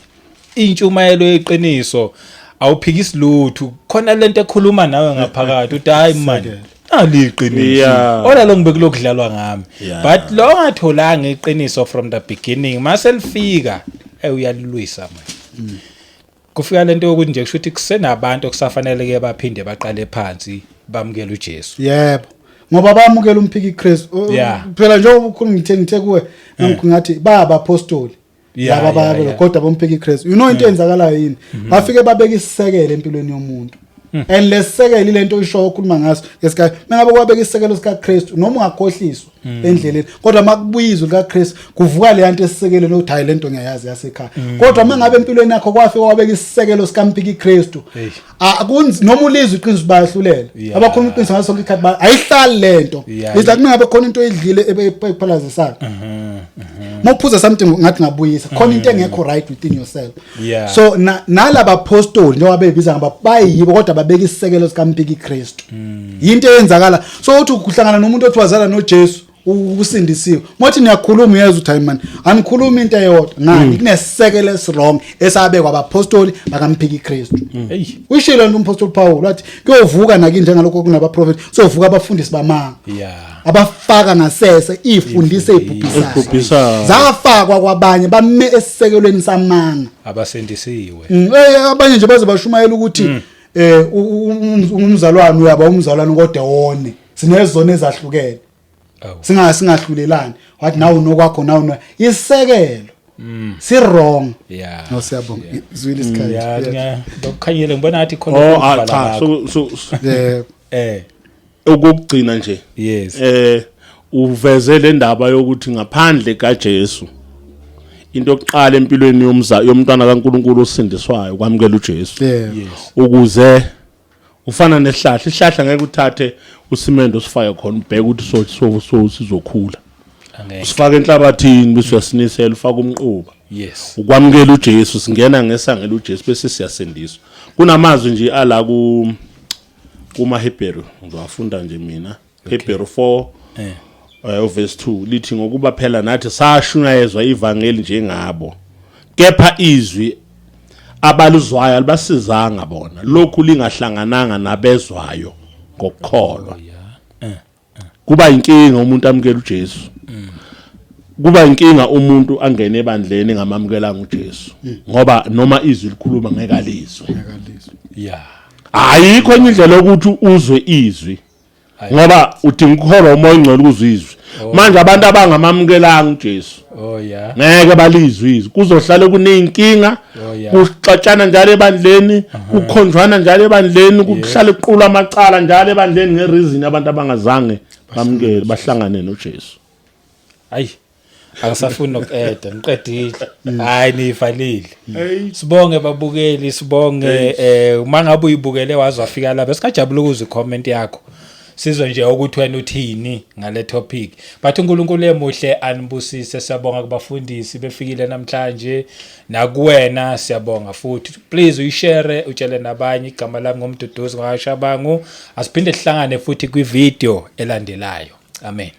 intshumayelo yeqiniso awuphikisi lutho khona lento ekhuluma nawe ngaphakathi uthi hayi manje aliqiniso ola lo ngibekule okudlalwa ngami but lo ngatholanga iqiniso from the beginning maselifika uyalilwisa manje kufika lento yokuthi nje kusho ukuthi kusenabantu okusafanele ke baphinde baqale phansi bamukela uJesu yebo ngoba bamukela umphikuKristu phela njengoba ukhuluma ngithe kuwe ngathi baba apostoli laba bayabelo kodwa bomphikuKristu you know into enzakalayo yini bafike babeka isisekelo empilweni yomuntu and lesekelo lento isho ukukhuluma ngaso ngesikhathi mengabe kwabeka isisekelo sikaKristu noma ungakhohliswa endleleni kodwa makubuyizwe likaKristu kuvuka le yanto esisekelo nokuthi hayi lento ngiyayazi yasekhaya kodwa mengabe empilweni yakho kwafika wabeka isisekelo sikaMphikuKristu akunzi noma ulizwe iqiniso bayahlulela abakhona iqiniso ngaso sonke ikhathi ayihlali lento izathi mengabe khona into edlile ephalaze sakhe mawuphuza something ngathi ngabuyisa khona into engekho right within yourself so nalaba apostoli njengoba bebiza ngaba bayibo kodwa babeka isisekelo sikaMphikuKristu into eyenzakala so uthi ukuhlangana nomuntu othi wazala noJesu ukusindisiwe mothi niyakhuluma uyeza uthi man anikhuluma into eyodwa ngani kunesisekelo eswrong esabekwa abapostoli bakaMphikuKristu ushilo umpostoli Paul wathi kuyovuka naki njengalokho kunabaprofeti sovuka abafundisi bamanga abafaka ngasese ifundise ibhubhisayo zafakwa kwabanye bame esisekelweni samanga abasendisiwe abanye nje baze bashumayela ukuthi umzalwane uyaba umzalwane kodwa wone sinezona ezahlukene singahlulelani wathi nawu nokwakho nawu isisekelo si wrong no siyabonga Izwi isikhathi Khanyile ngibona ngathi khona ukugcina nje yes uveze le ndaba yokuthi ngaphandle kaJesu into yokuqala empilweni yomntwana kaNkuluNkulu osindiswayo kwamukela uJesu ukuze ufana ihlahla ngeke uthathe usimendo sifake khona ubheke ukuthi so sizokhula usifaka enhlabathini bese uyasinisela ufaka umquba ukwamukela uJesu singena ngesangela uJesu bese siyasindiswa kunamazwi nje ala kumaHebheru ngizofunda nje mina Hebheru 4 verse 2 lithi ngokuba phela nathi sashunyayezwa ivangeli njengabo kepha izwi abaluzwayo alibasizanga bona lokhu lingahlangananga nabezwayo ngokukholwa kuba inkinga umuntu amukela uJesu kuba inkinga umuntu angene ebandleni ngamamukelanga uJesu ngoba noma izwi likhuluma ngeke alizwe ayikho enye indlela ukuthi uzwe izwi ngoba udinga ukukholwa umoya ongcwele ukuzwa izwi manje abantu abangamamukelanga uJesu ngeke balizwe izwi kuzohlala kuneyinkinga kuxatshana njalo ebandleni kukhonjwana njalo ebandleni kuhlala kuqula amacala njalo ebandleni ngereason abantu abangazange bamukele bahlangane noJesu hayi akasafuni ukueda ngiqedile hayi nivalile sibonge babukeli sibonge uma ngabe uyibukele wazafika lapha sikajabula ukuzwa icomment yakho sizwe nje ukuthi wena uthini ngale topic but uNkulunkulu emuhle anibusise siyabonga kubafundisi befikile namhlanje nakuwena siyabonga futhi please uyishare utshele nabanye igama lami ngomduduzi ngakashabangu asiphinde sihlangane futhi kwi video elandelayo amen